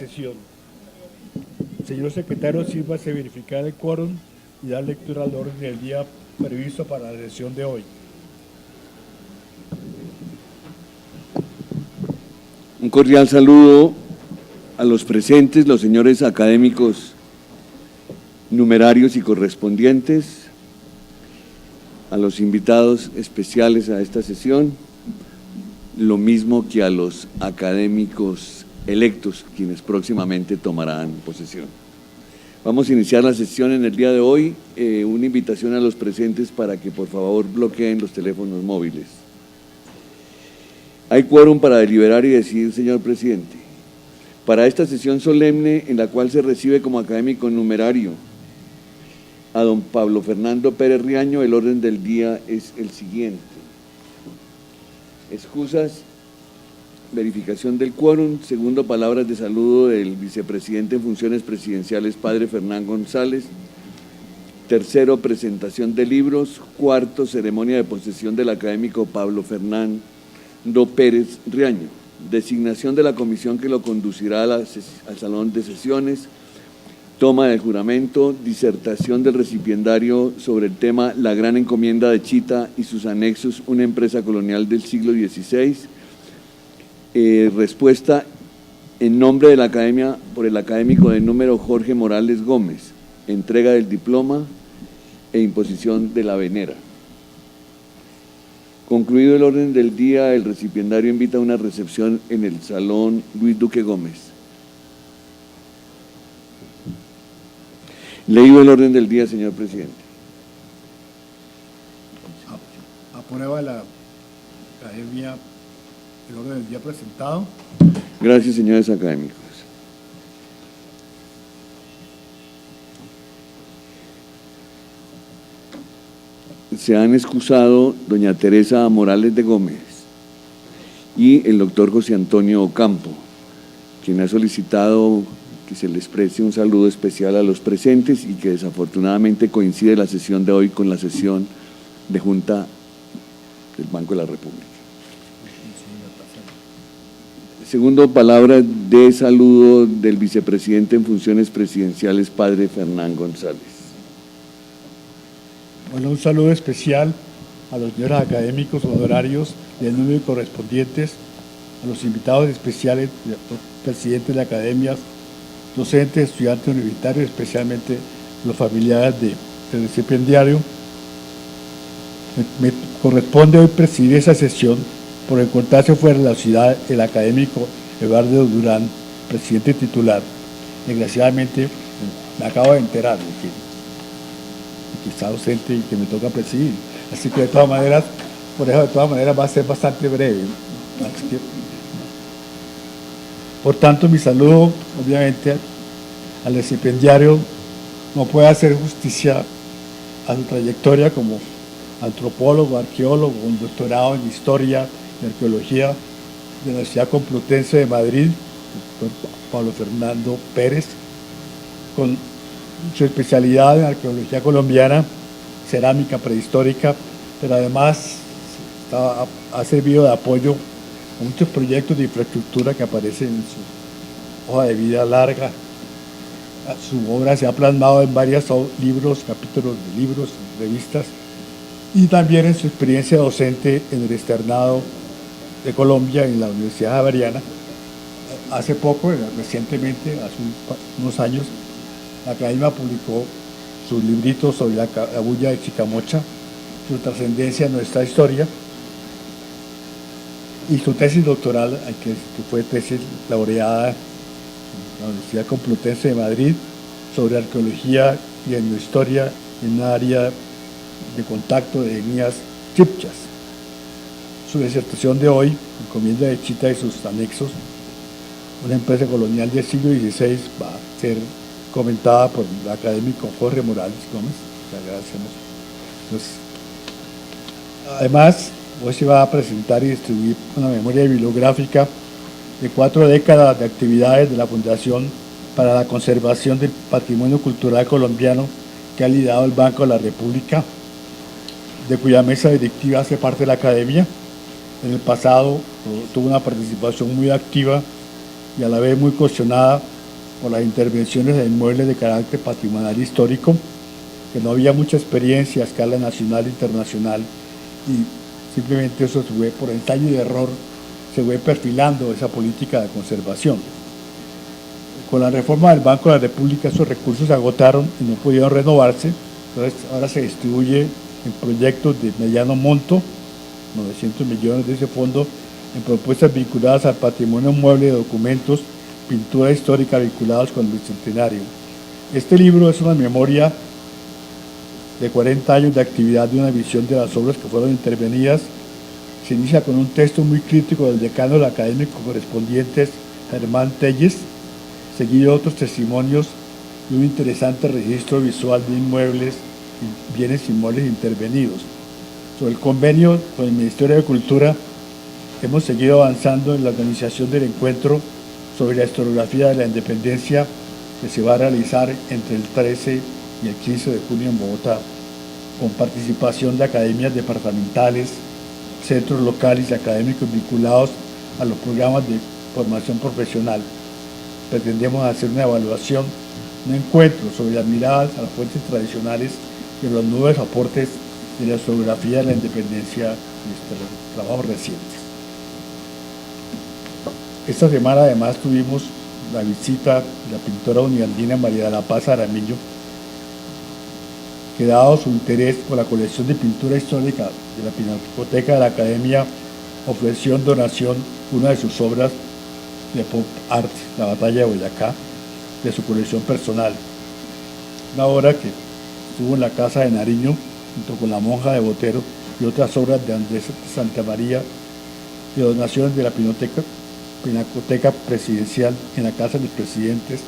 sesión. Señor secretario, sírvase verificar el quórum y dar lectura al orden del día previsto para la sesión de hoy. Un cordial saludo a los presentes, los señores académicos numerarios y correspondientes, a los invitados especiales a esta sesión, lo mismo que a los académicos electos, quienes próximamente tomarán posesión. Vamos a iniciar la sesión en el día de hoy. Una invitación a los presentes para que por favor bloqueen los teléfonos móviles. Hay quórum para deliberar y decidir, señor presidente. Para esta sesión solemne, en la cual se recibe como académico numerario a don Pablo Fernando Pérez Riaño, el orden del día es el siguiente: excusas, verificación del quórum. Segundo, palabras de saludo del vicepresidente en funciones presidenciales, padre Fernán González. Tercero, presentación de libros. Cuarto, ceremonia de posesión del académico Pablo Fernando Pérez Riaño. Designación de la comisión que lo conducirá al salón de sesiones. Toma del juramento. Disertación del recipiendario sobre el tema La Gran Encomienda de Chita y sus anexos, una empresa colonial del siglo XVI. Respuesta en nombre de la academia por el académico de número Jorge Morales Gómez. Entrega del diploma e imposición de la venera. Concluido el orden del día, el recipiendario invita a una recepción en el Salón Luis Duque Gómez. Leído el orden del día, señor presidente. Aprueba la academia el orden del día presentado. Gracias, señores académicos. Se han excusado doña Teresa Morales de Gómez y el doctor José Antonio Ocampo, quien ha solicitado que se les preste un saludo especial a los presentes y que desafortunadamente coincide la sesión de hoy con la sesión de Junta del Banco de la República. Segundo, palabra de saludo del vicepresidente en funciones presidenciales, padre Fernán González. Bueno, un saludo especial a los señores académicos honorarios del número correspondientes, a los invitados especiales, presidentes de academias, docentes, estudiantes universitarios, especialmente los familiares del recipiendario. Me corresponde hoy presidir esa sesión por encontrarse fuera de la ciudad el académico Eduardo Durán, presidente titular. Desgraciadamente me acabo de enterar de que está ausente y que me toca presidir. Así que de todas maneras, por eso de todas maneras va a ser bastante breve. Por tanto, mi saludo, obviamente, al recipiendario. No puede hacer justicia a su trayectoria como antropólogo, arqueólogo, un doctorado en Historia y Arqueología de la Universidad Complutense de Madrid, doctor Pablo Fernando Pérez, con su especialidad en arqueología colombiana, cerámica prehistórica, pero además ha servido de apoyo a muchos proyectos de infraestructura que aparecen en su hoja de vida larga. Su obra se ha plasmado en varios libros, capítulos de libros, revistas, y también en su experiencia docente en el externado de Colombia en la Universidad Javeriana. Hace poco, recientemente, hace unos años, la academia publicó su librito sobre la cabuya de Chicamocha, su trascendencia en nuestra historia, y su tesis doctoral, que fue tesis laureada en la Universidad Complutense de Madrid, sobre arqueología y etnohistoria en un área de contacto de etnias chipchas. Su disertación de hoy, Encomienda de Chita y sus anexos, una empresa colonial del siglo XVI, va a ser comentada por el académico Jorge Morales Gómez. Le agradecemos. Entonces, además, hoy se va a presentar y distribuir una memoria bibliográfica de 4 décadas de actividades de la Fundación para la Conservación del Patrimonio Cultural Colombiano que ha liderado el Banco de la República, de cuya mesa directiva hace parte la academia. En el pasado tuvo una participación muy activa y a la vez muy cuestionada por las intervenciones en inmuebles de carácter patrimonial histórico, que no había mucha experiencia a escala nacional e internacional, y simplemente eso se fue por ensayo y error, se fue perfilando esa política de conservación. Con la reforma del Banco de la República esos recursos se agotaron y no pudieron renovarse, entonces ahora se distribuye en proyectos de mediano monto, 900 millones de ese fondo, en propuestas vinculadas al patrimonio mueble de documentos, pintura histórica vinculados con el Bicentenario. Este libro es una memoria de 40 años de actividad de una visión de las obras que fueron intervenidas. Se inicia con un texto muy crítico del decano del académico correspondiente Germán Telles, seguido de otros testimonios y un interesante registro visual de inmuebles y bienes inmuebles intervenidos. Sobre el convenio con el Ministerio de Cultura, hemos seguido avanzando en la organización del encuentro sobre la historiografía de la independencia que se va a realizar entre el 13 y el 15 de junio en Bogotá, con participación de academias departamentales, centros locales y académicos vinculados a los programas de formación profesional. Pretendemos hacer una evaluación, un encuentro sobre las miradas a las fuentes tradicionales y los nuevos aportes de la historiografía de la independencia y los trabajos recientes. Esta semana además tuvimos la visita de la pintora uniandina María de la Paz Aramillo, que dado su interés por la colección de pintura histórica de la Pinacoteca de la Academia, ofreció en donación una de sus obras de pop art, La Batalla de Boyacá, de su colección personal. Una obra que estuvo en la Casa de Nariño, junto con La Monja de Botero y otras obras de Andrés Santa María, de donaciones de la Pinacoteca Presidencial en la Casa de los Presidentes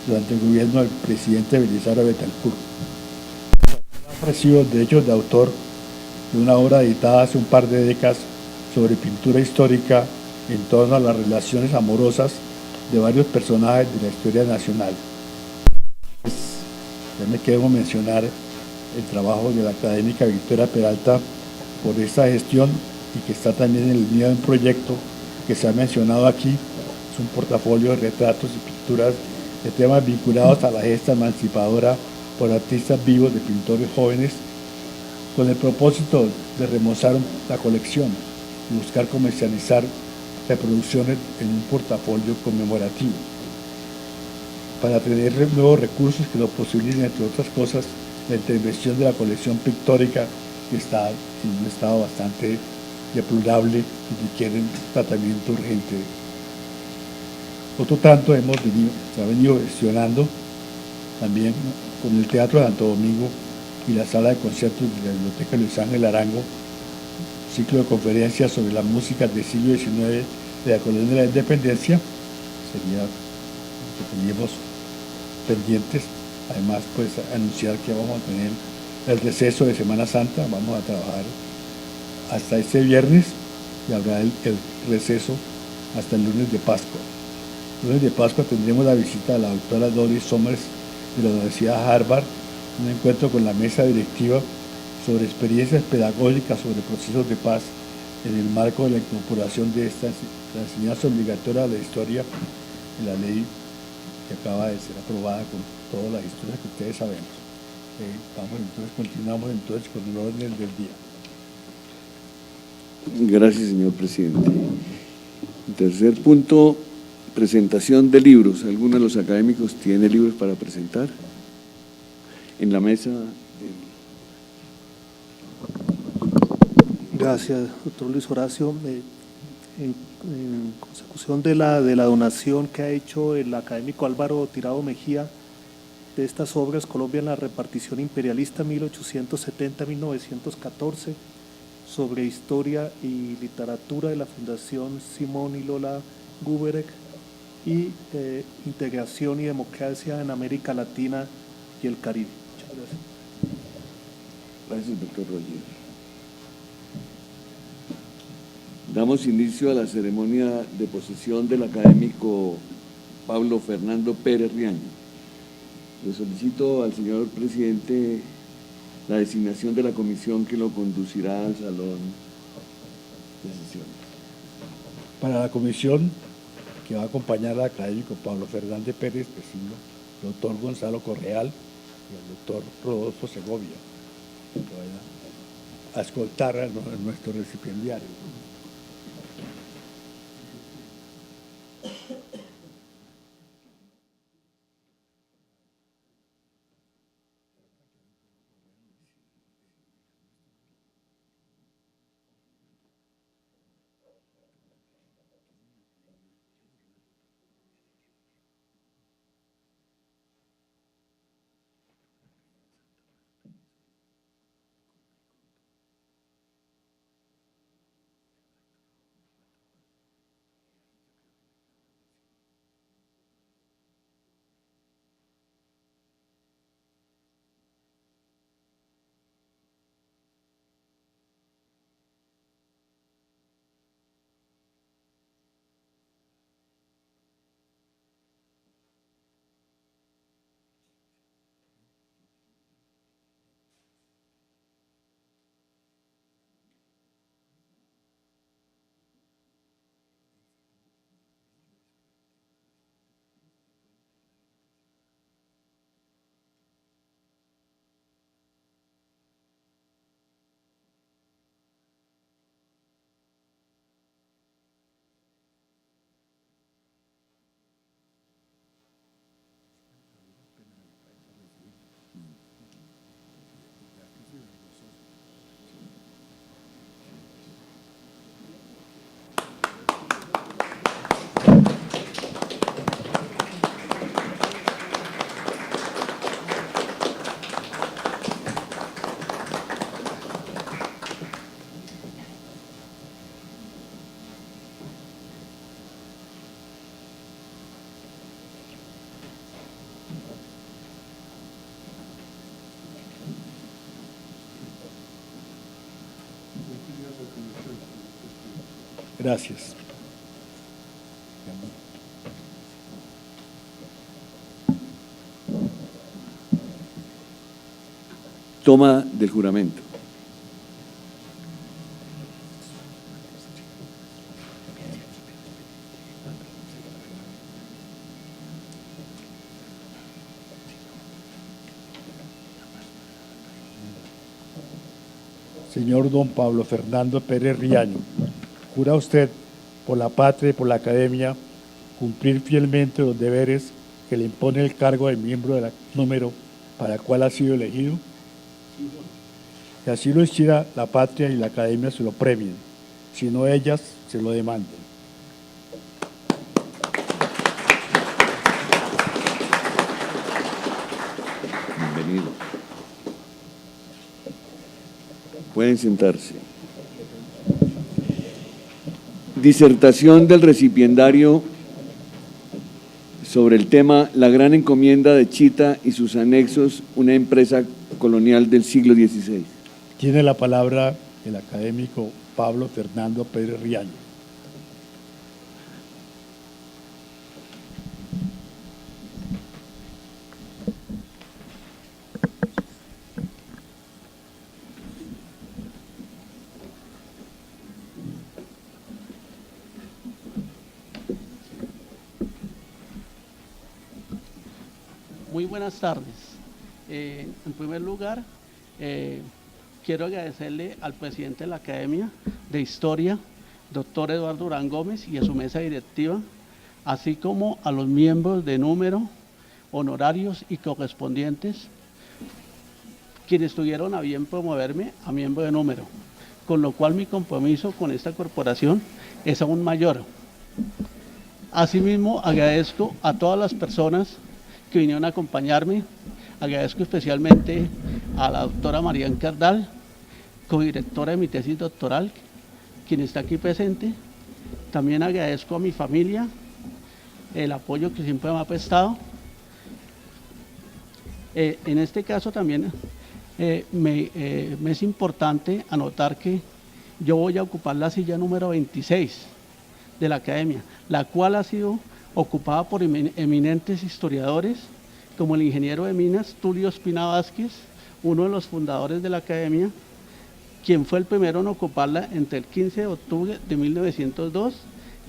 durante el gobierno del presidente Belisario Betancur. Ha ofrecido derechos de autor de una obra editada hace un par de décadas sobre pintura histórica en torno a las relaciones amorosas de varios personajes de la historia nacional. También queremos mencionar el trabajo de la académica Victoria Peralta por esta gestión y que está también en línea de un proyecto que se ha mencionado aquí. Es un portafolio de retratos y pinturas de temas vinculados a la gesta emancipadora por artistas vivos de pintores jóvenes, con el propósito de remozar la colección y buscar comercializar reproducciones en un portafolio conmemorativo, para tener nuevos recursos que nos posibiliten, entre otras cosas, la intervención de la colección pictórica, que está en un estado bastante deplorable y requiere un tratamiento urgente. Otro tanto se ha venido gestionando también con el Teatro de Santo Domingo y la Sala de Conciertos de la Biblioteca Luis Ángel Arango, un ciclo de conferencias sobre la música del siglo XIX de la Colonia de la Independencia. Sería lo que teníamos pendientes. Además, pues anunciar que vamos a tener el receso de Semana Santa, vamos a trabajar hasta este viernes y habrá el receso hasta el lunes de Pascua. El lunes de Pascua tendremos la visita de la doctora Doris Somers de la Universidad de Harvard, un encuentro con la mesa directiva sobre experiencias pedagógicas sobre procesos de paz en el marco de la incorporación de la enseñanza obligatoria de la historia en la ley que acaba de ser aprobada con todas las historias que ustedes sabemos. Continuamos entonces con el orden del día. Gracias, señor presidente. Tercer punto, presentación de libros. ¿Alguno de los académicos tiene libros para presentar? En la mesa. Gracias, doctor Luis Horacio. En consecución de la donación que ha hecho el académico Álvaro Tirado Mejía de estas obras, Colombia en la repartición imperialista 1870-1914, sobre historia y literatura de la Fundación Simón y Lola Guberek, y integración y democracia en América Latina y el Caribe. Muchas gracias. Gracias, doctor Roger. Damos inicio a la ceremonia de posesión del académico Pablo Fernando Pérez Riaño. Le solicito al señor presidente la designación de la comisión que lo conducirá al salón de sesiones. Para la comisión que va a acompañar al académico Pablo Fernández Pérez, vecino, el doctor Gonzalo Correal y el doctor Rodolfo Segovia, que vayan a escoltar a nuestro recipiendario. Gracias. Toma del juramento. Señor don Pablo Fernando Pérez Riaño, ¿jura usted por la patria y por la academia cumplir fielmente los deberes que le impone el cargo de miembro del número para el cual ha sido elegido? Si así lo hiciera, la patria y la academia se lo premien, si no ellas se lo demanden. Bienvenido. Pueden sentarse. Disertación del recipiendario sobre el tema La gran encomienda de Chita y sus anexos, una empresa colonial del siglo XVI. Tiene la palabra el académico Pablo Fernando Pérez Riaño. Muy buenas tardes. En primer lugar, quiero agradecerle al presidente de la Academia de Historia, doctor Eduardo Durán Gómez, y a su mesa directiva, así como a los miembros de número, honorarios y correspondientes, quienes tuvieron a bien promoverme a miembro de número, con lo cual mi compromiso con esta corporación es aún mayor. Asimismo, agradezco a todas las personas que vinieron a acompañarme. Agradezco especialmente a la doctora Marian Cardal, codirectora de mi tesis doctoral, quien está aquí presente. También agradezco a mi familia el apoyo que siempre me ha prestado. En este caso también me es importante anotar que yo voy a ocupar la silla número 26 de la Academia, la cual ha sido ocupada por eminentes historiadores como el ingeniero de minas Tulio Espina Vázquez, uno de los fundadores de la Academia, quien fue el primero en ocuparla entre el 15 de octubre de 1902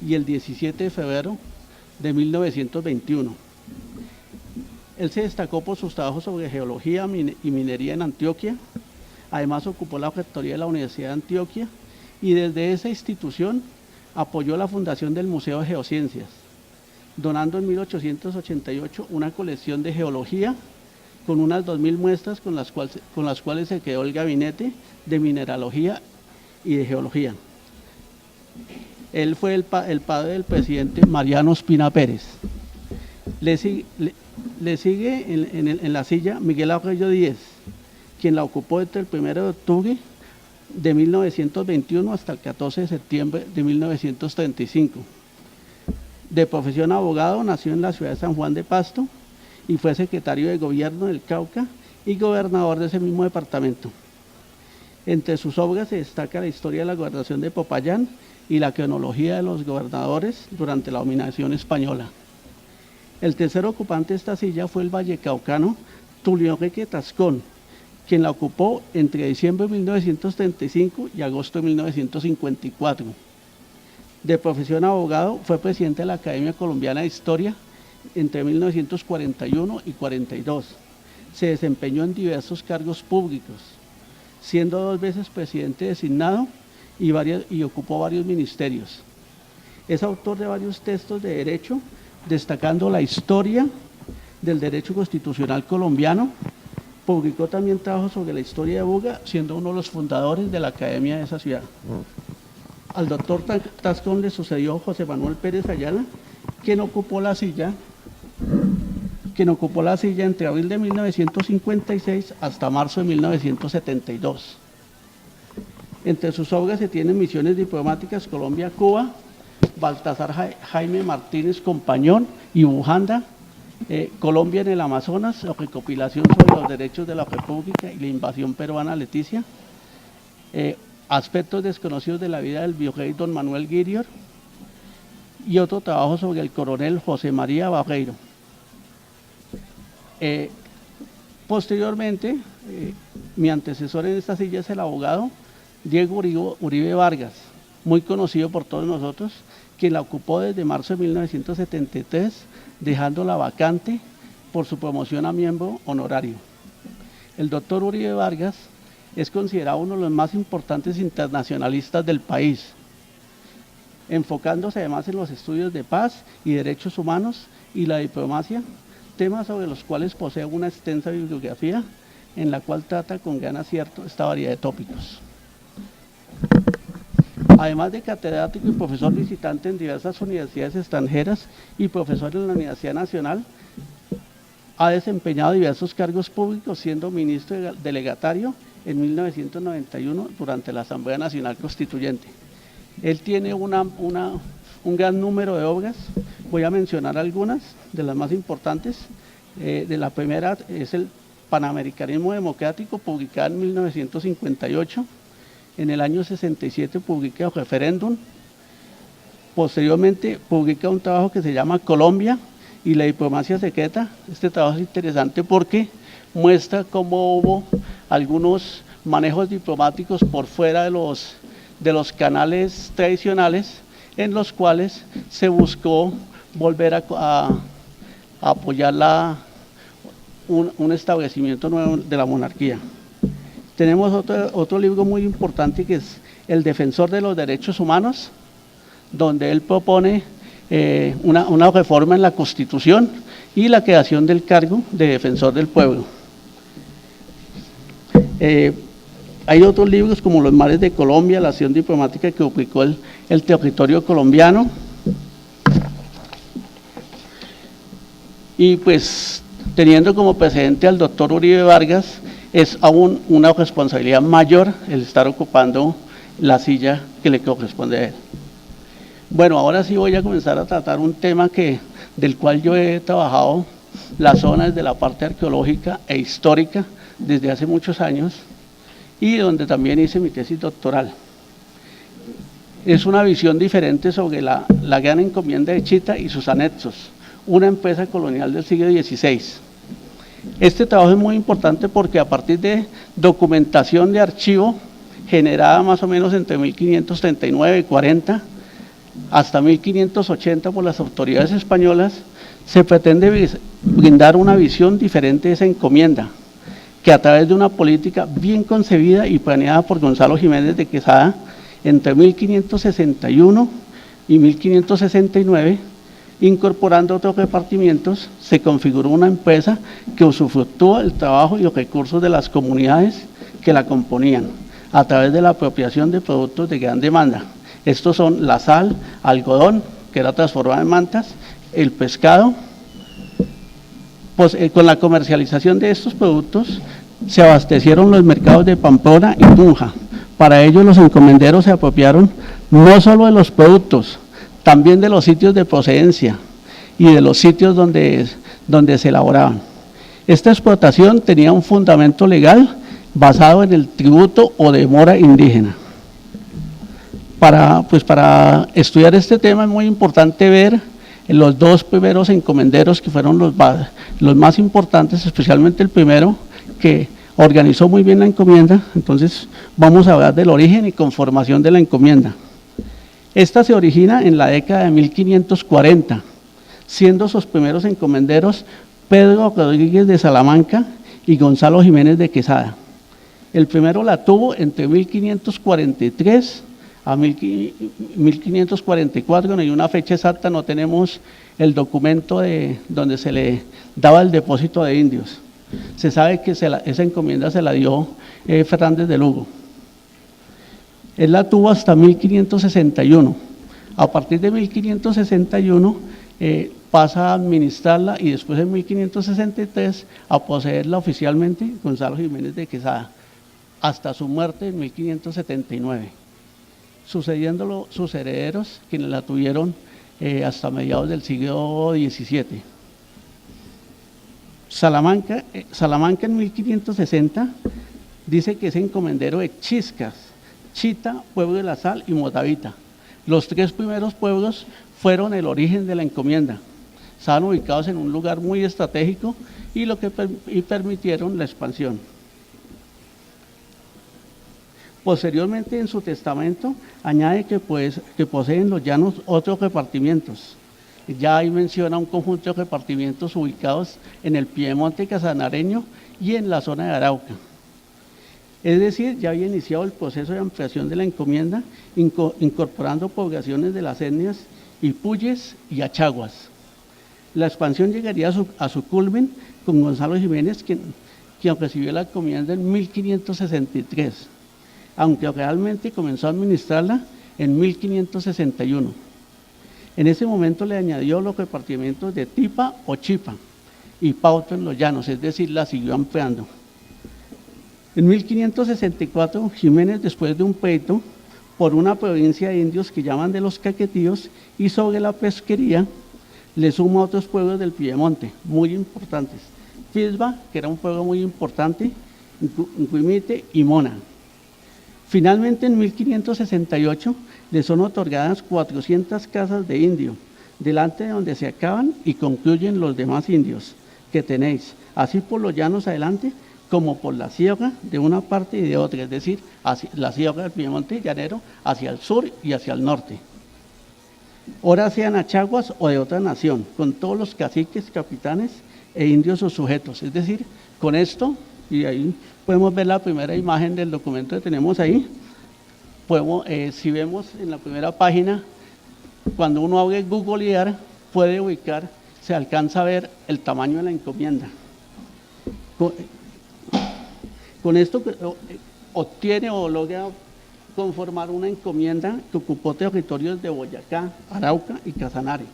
y el 17 de febrero de 1921. Él se destacó por sus trabajos sobre geología y minería en Antioquia. Además ocupó la rectoría de la Universidad de Antioquia y desde esa institución apoyó la fundación del Museo de Geociencias, donando en 1888 una colección de geología con unas 2000 muestras con las cuales se creó el Gabinete de Mineralogía y de Geología. Él fue el padre del presidente Mariano Ospina Pérez. Le sigue en la silla Miguel Arroyo Díez, quien la ocupó desde el 1 de octubre de 1921 hasta el 14 de septiembre de 1935. De profesión abogado, nació en la ciudad de San Juan de Pasto y fue secretario de gobierno del Cauca y gobernador de ese mismo departamento. Entre sus obras se destaca la historia de la gobernación de Popayán y la cronología de los gobernadores durante la dominación española. El tercer ocupante de esta silla fue el vallecaucano Tulio Enrique Tascón, quien la ocupó entre diciembre de 1935 y agosto de 1954. De profesión abogado, fue presidente de la Academia Colombiana de Historia entre 1941 y 42. Se desempeñó en diversos cargos públicos, siendo 2 veces presidente designado y ocupó varios ministerios. Es autor de varios textos de derecho, destacando la historia del derecho constitucional colombiano. Publicó también trabajos sobre la historia de Buga, siendo uno de los fundadores de la academia de esa ciudad. Al doctor Tascón le sucedió José Manuel Pérez Ayala, quien ocupó la silla entre abril de 1956 hasta marzo de 1972. Entre sus obras se tienen Misiones Diplomáticas Colombia-Cuba, Baltasar Jaime Martínez Compañón y Bujanda, Colombia en el Amazonas, la recopilación sobre los derechos de la República y la invasión peruana a Leticia, aspectos desconocidos de la vida del virrey don Manuel Guirior y otro trabajo sobre el coronel José María Barreiro. Posteriormente, mi antecesor en esta silla es el abogado Diego Uribe Vargas, muy conocido por todos nosotros, quien la ocupó desde marzo de 1973, dejándola vacante por su promoción a miembro honorario. El doctor Uribe Vargas es considerado uno de los más importantes internacionalistas del país, enfocándose además en los estudios de paz y derechos humanos y la diplomacia, temas sobre los cuales posee una extensa bibliografía en la cual trata con gran acierto esta variedad de tópicos. Además de catedrático y profesor visitante en diversas universidades extranjeras y profesor en la Universidad Nacional, ha desempeñado diversos cargos públicos, siendo ministro delegatario en 1991 durante la Asamblea Nacional Constituyente. Él tiene un gran número de obras, voy a mencionar algunas de las más importantes. De la primera es el Panamericanismo Democrático, publicada en 1958. En el año 67 publica el Referéndum. Posteriormente publica un trabajo que se llama Colombia y la diplomacia secreta. Este trabajo es interesante porque muestra cómo hubo algunos manejos diplomáticos por fuera de los canales tradicionales, en los cuales se buscó volver a apoyar un establecimiento nuevo de la monarquía. Tenemos otro libro muy importante que es El Defensor de los Derechos Humanos, donde él propone una reforma en la Constitución y la creación del cargo de Defensor del Pueblo. Hay otros libros como Los Mares de Colombia, la acción diplomática que publicó el territorio colombiano. Y pues teniendo como precedente al doctor Uribe Vargas, es aún una responsabilidad mayor el estar ocupando la silla que le corresponde a él. Bueno, ahora sí voy a comenzar a tratar un tema del cual yo he trabajado la zona desde la parte arqueológica e histórica desde hace muchos años y donde también hice mi tesis doctoral. Es una visión diferente sobre la gran encomienda de Chita y sus anexos, una empresa colonial del siglo XVI. Este trabajo es muy importante porque a partir de documentación de archivo generada más o menos entre 1539 y 40, hasta 1580 por las autoridades españolas, se pretende brindar una visión diferente de esa encomienda, que a través de una política bien concebida y planeada por Gonzalo Jiménez de Quesada, entre 1561 y 1569, incorporando otros repartimientos, se configuró una empresa que usufructúa el trabajo y los recursos de las comunidades que la componían, a través de la apropiación de productos de gran demanda. Estos son la sal, algodón, que era transformada en mantas, el pescado. Pues, con la comercialización de estos productos se abastecieron los mercados de Pamplona y Tunja. Para ello los encomenderos se apropiaron no solo de los productos, también de los sitios de procedencia y de los sitios donde se elaboraban. Esta explotación tenía un fundamento legal basado en el tributo o demora indígena. Para estudiar este tema es muy importante ver los dos primeros encomenderos que fueron los más importantes, especialmente el primero, que organizó muy bien la encomienda. Entonces vamos a hablar del origen y conformación de la encomienda. Esta se origina en la década de 1540, siendo sus primeros encomenderos Pedro Rodríguez de Salamanca y Gonzalo Jiménez de Quesada. El primero la tuvo entre 1543 a 1544, no hay una fecha exacta, no tenemos el documento donde se le daba el depósito de indios. Se sabe que esa encomienda se la dio Fernández de Lugo. Él la tuvo hasta 1561. A partir de 1561 pasa a administrarla y después en 1563 a poseerla oficialmente Gonzalo Jiménez de Quesada, hasta su muerte en 1579. Sucediéndolo sus herederos, quienes la tuvieron hasta mediados del siglo XVII. Salamanca en 1560 dice que es encomendero de Chiscas, Chita, Pueblo de la Sal y Motavita. Los tres primeros pueblos fueron el origen de la encomienda. Estaban ubicados en un lugar muy estratégico y permitieron la expansión. Posteriormente, en su testamento, añade que poseen los llanos otros repartimientos. Ya ahí menciona un conjunto de repartimientos ubicados en el piedemonte casanareño y en la zona de Arauca. Es decir, ya había iniciado el proceso de ampliación de la encomienda, incorporando poblaciones de las etnias Ipuyes y Achaguas. La expansión llegaría a su culmen con Gonzalo Jiménez, quien recibió la encomienda en 1563. Aunque realmente comenzó a administrarla en 1561. En ese momento le añadió los repartimientos de Tipa o Chipa y Pauto en los llanos, es decir, la siguió ampliando. En 1564, Jiménez, después de un pleito por una provincia de indios que llaman de los Caquetíos y sobre la pesquería, le suma a otros pueblos del Piedemonte, muy importantes. Fisba, que era un pueblo muy importante, Guimite y Mona. Finalmente, en 1568, le son otorgadas 400 casas de indio, delante de donde se acaban y concluyen los demás indios que tenéis, así por los llanos adelante, como por la sierra de una parte y de otra, es decir, la sierra del Piemonte llanero hacia el sur y hacia el norte. Ora sean achaguas o de otra nación, con todos los caciques, capitanes e indios o sujetos, es decir, con esto, y ahí podemos ver la primera imagen del documento que tenemos ahí. Si vemos en la primera página, cuando uno abre Googlear, puede ubicar, se alcanza a ver el tamaño de la encomienda. Con esto obtiene o logra conformar una encomienda que ocupó territorios de Boyacá, Arauca y Casanare.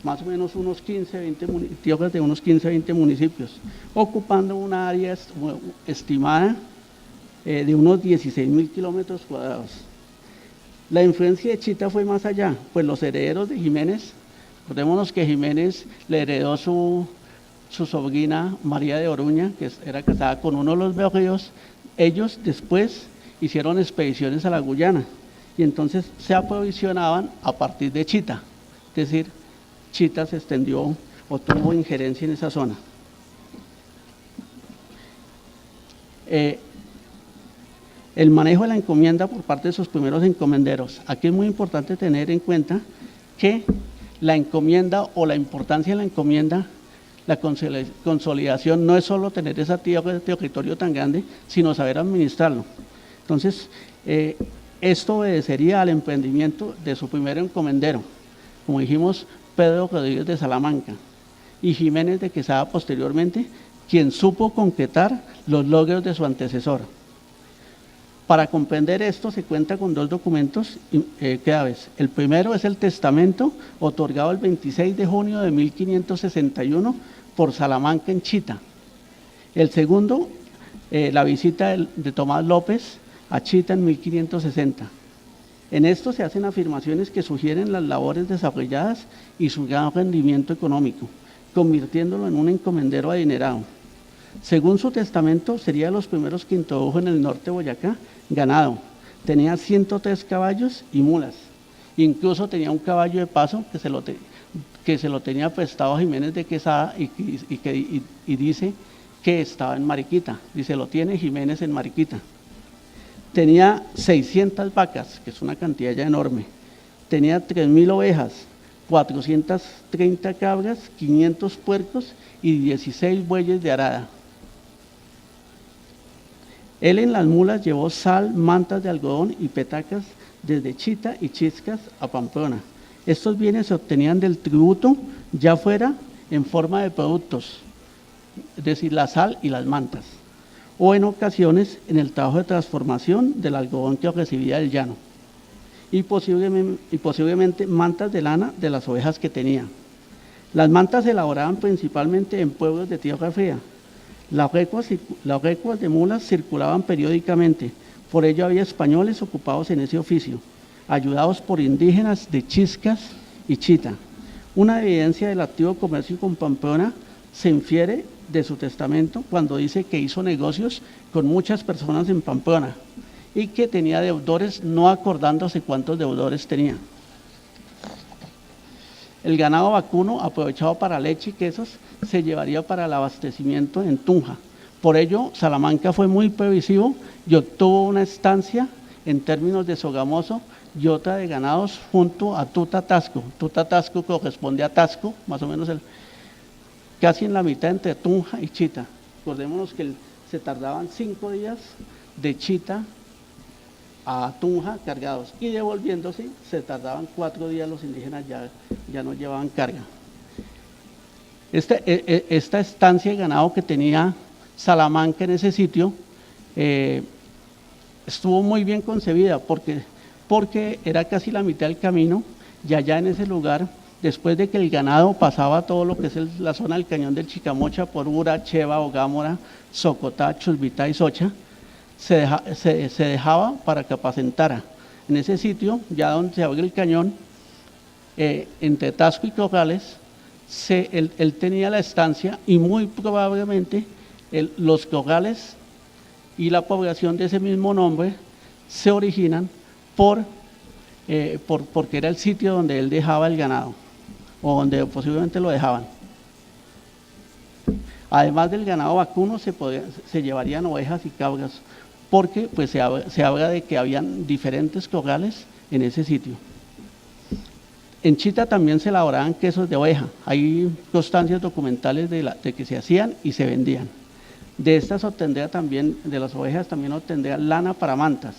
Más o menos unos 15-20 tierras de unos 15-20 municipios, ocupando una área estimada de unos 16.000 kilómetros cuadrados. La influencia de Chita fue más allá, pues los herederos de Jiménez, recordémonos que Jiménez le heredó su sobrina María de Oruña, que era casada con uno de los berríos. Ellos después hicieron expediciones a la Guyana y entonces se aprovisionaban a partir de Chita, es decir, Chita se extendió o tuvo injerencia en esa zona. El manejo de la encomienda por parte de sus primeros encomenderos. Aquí es muy importante tener en cuenta que la encomienda o la importancia de la encomienda, la consolidación no es solo tener ese territorio tan grande, sino saber administrarlo. Entonces, esto obedecería al emprendimiento de su primer encomendero, como dijimos, Pedro Rodríguez de Salamanca y Jiménez de Quesada posteriormente, quien supo concretar los logros de su antecesor. Para comprender esto se cuenta con dos documentos claves. El primero es el testamento otorgado el 26 de junio de 1561 por Salamanca en Chita. El segundo, la visita de Tomás López a Chita en 1560. En esto se hacen afirmaciones que sugieren las labores desarrolladas y su gran rendimiento económico, convirtiéndolo en un encomendero adinerado. Según su testamento, sería de los primeros que introdujo en el norte de Boyacá ganado. Tenía 103 caballos y mulas. Incluso tenía un caballo de paso que se lo tenía prestado a Jiménez de Quesada y dice que estaba en Mariquita. Dice, lo tiene Jiménez en Mariquita. Tenía 600 vacas, que es una cantidad ya enorme. Tenía 3.000 ovejas, 430 cabras, 500 puercos y 16 bueyes de arada. Él en las mulas llevó sal, mantas de algodón y petacas desde Chita y Chiscas a Pamplona. Estos bienes se obtenían del tributo, ya fuera en forma de productos, es decir, la sal y las mantas, o en ocasiones en el trabajo de transformación del algodón que recibía del llano, y posiblemente mantas de lana de las ovejas que tenía. Las mantas se elaboraban principalmente en pueblos de tierra fría. Las recuas de mulas circulaban periódicamente, por ello había españoles ocupados en ese oficio, ayudados por indígenas de Chiscas y Chita. Una evidencia del activo comercio con Pamplona se infiere de su testamento cuando dice que hizo negocios con muchas personas en Pamplona y que tenía deudores, no acordándose cuántos deudores tenía. El ganado vacuno, aprovechado para leche y quesos, se llevaría para el abastecimiento en Tunja. Por ello, Salamanca fue muy previsivo y obtuvo una estancia en términos de Sogamoso y otra de ganados junto a Tutatasco. Tutatasco corresponde a Tasco, más o menos casi en la mitad entre Tunja y Chita. Acordémonos que se tardaban 5 días de Chita a Tunja cargados y devolviéndose se tardaban 4 días, los indígenas ya no llevaban carga. Esta estancia de ganado que tenía Salamanca en ese sitio estuvo muy bien concebida porque era casi la mitad del camino y allá en ese lugar, después de que el ganado pasaba todo lo que es la zona del cañón del Chicamocha por Ura, Cheva, Ogámora, Socotá, Chusbitá y Socha, se dejaba para que apacentara. En ese sitio, ya donde se abre el cañón, entre Tasco y Corrales, él tenía la estancia y muy probablemente los Corrales y la población de ese mismo nombre se originan porque era el sitio donde él dejaba el ganado o donde posiblemente lo dejaban. Además del ganado vacuno se llevarían ovejas y cabras, porque pues se habla de que habían diferentes corrales en ese sitio. En Chita también se elaboraban quesos de oveja. Hay constancias documentales de que se hacían y se vendían. De estas obtendría también, de las ovejas también obtendría lana para mantas.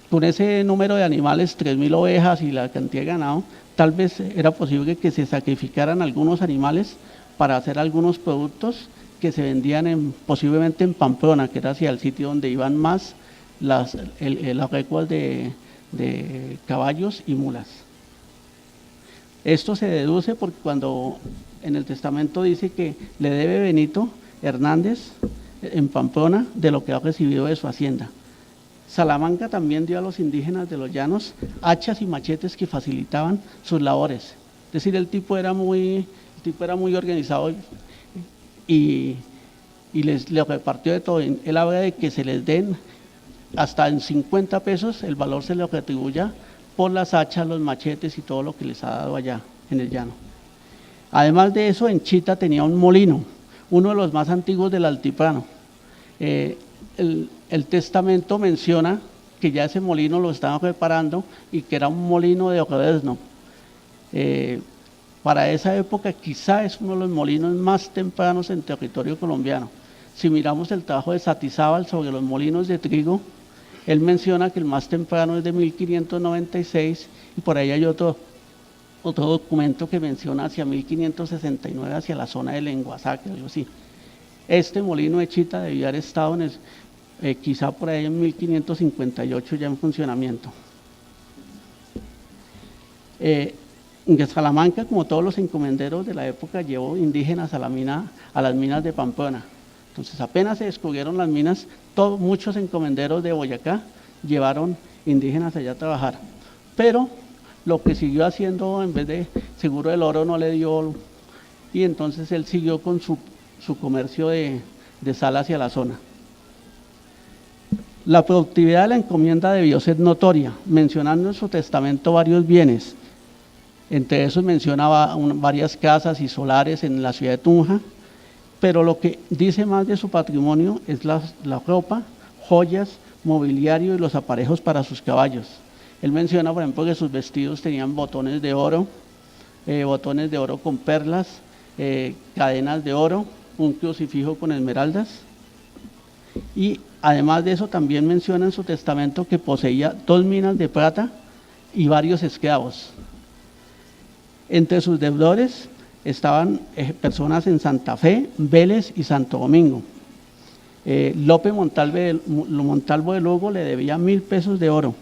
Con ese número de animales, 3.000 ovejas y la cantidad de ganado, tal vez era posible que se sacrificaran algunos animales para hacer algunos productos que se vendían posiblemente en Pamplona, que era hacia el sitio donde iban más las recuas de caballos y mulas. Esto se deduce porque cuando en el testamento dice que le debe Benito Hernández en Pamplona de lo que ha recibido de su hacienda. Salamanca también dio a los indígenas de los llanos hachas y machetes que facilitaban sus labores. Es decir, el tipo era muy organizado y les repartió de todo. Él habla de que se les den hasta en 50 pesos, el valor se les retribuya por las hachas, los machetes y todo lo que les ha dado allá en el llano. Además de eso, en Chita tenía un molino, uno de los más antiguos del altiplano. el testamento menciona que ya ese molino lo estaban reparando y que era un molino de Oredesno. Para esa época quizá es uno de los molinos más tempranos en territorio colombiano. Si miramos el trabajo de Satizábal sobre los molinos de trigo, él menciona que el más temprano es de 1596 y por ahí hay otro documento que menciona hacia 1569 hacia la zona de Lenguasaque, algo así. Este molino de Chita debía haber estado quizá por ahí en 1558 ya en funcionamiento. En Salamanca, como todos los encomenderos de la época, llevó indígenas a las minas de Pamplona. Entonces, apenas se descubrieron las minas, muchos encomenderos de Boyacá llevaron indígenas allá a trabajar. Pero lo que siguió haciendo, en vez de seguro del oro, no le dio, y entonces él siguió con su comercio de sal hacia la zona. La productividad de la encomienda debió ser notoria, mencionando en su testamento varios bienes. Entre esos mencionaba varias casas y solares en la ciudad de Tunja, pero lo que dice más de su patrimonio es la ropa, joyas, mobiliario y los aparejos para sus caballos. Él menciona, por ejemplo, que sus vestidos tenían botones de oro con perlas, cadenas de oro, un crucifijo con esmeraldas. Y además de eso también menciona en su testamento que poseía 2 minas de plata y varios esclavos. Entre sus deudores estaban personas en Santa Fe, Vélez y Santo Domingo. Lope Montalvo de Lugo le debía 1.000 pesos de oro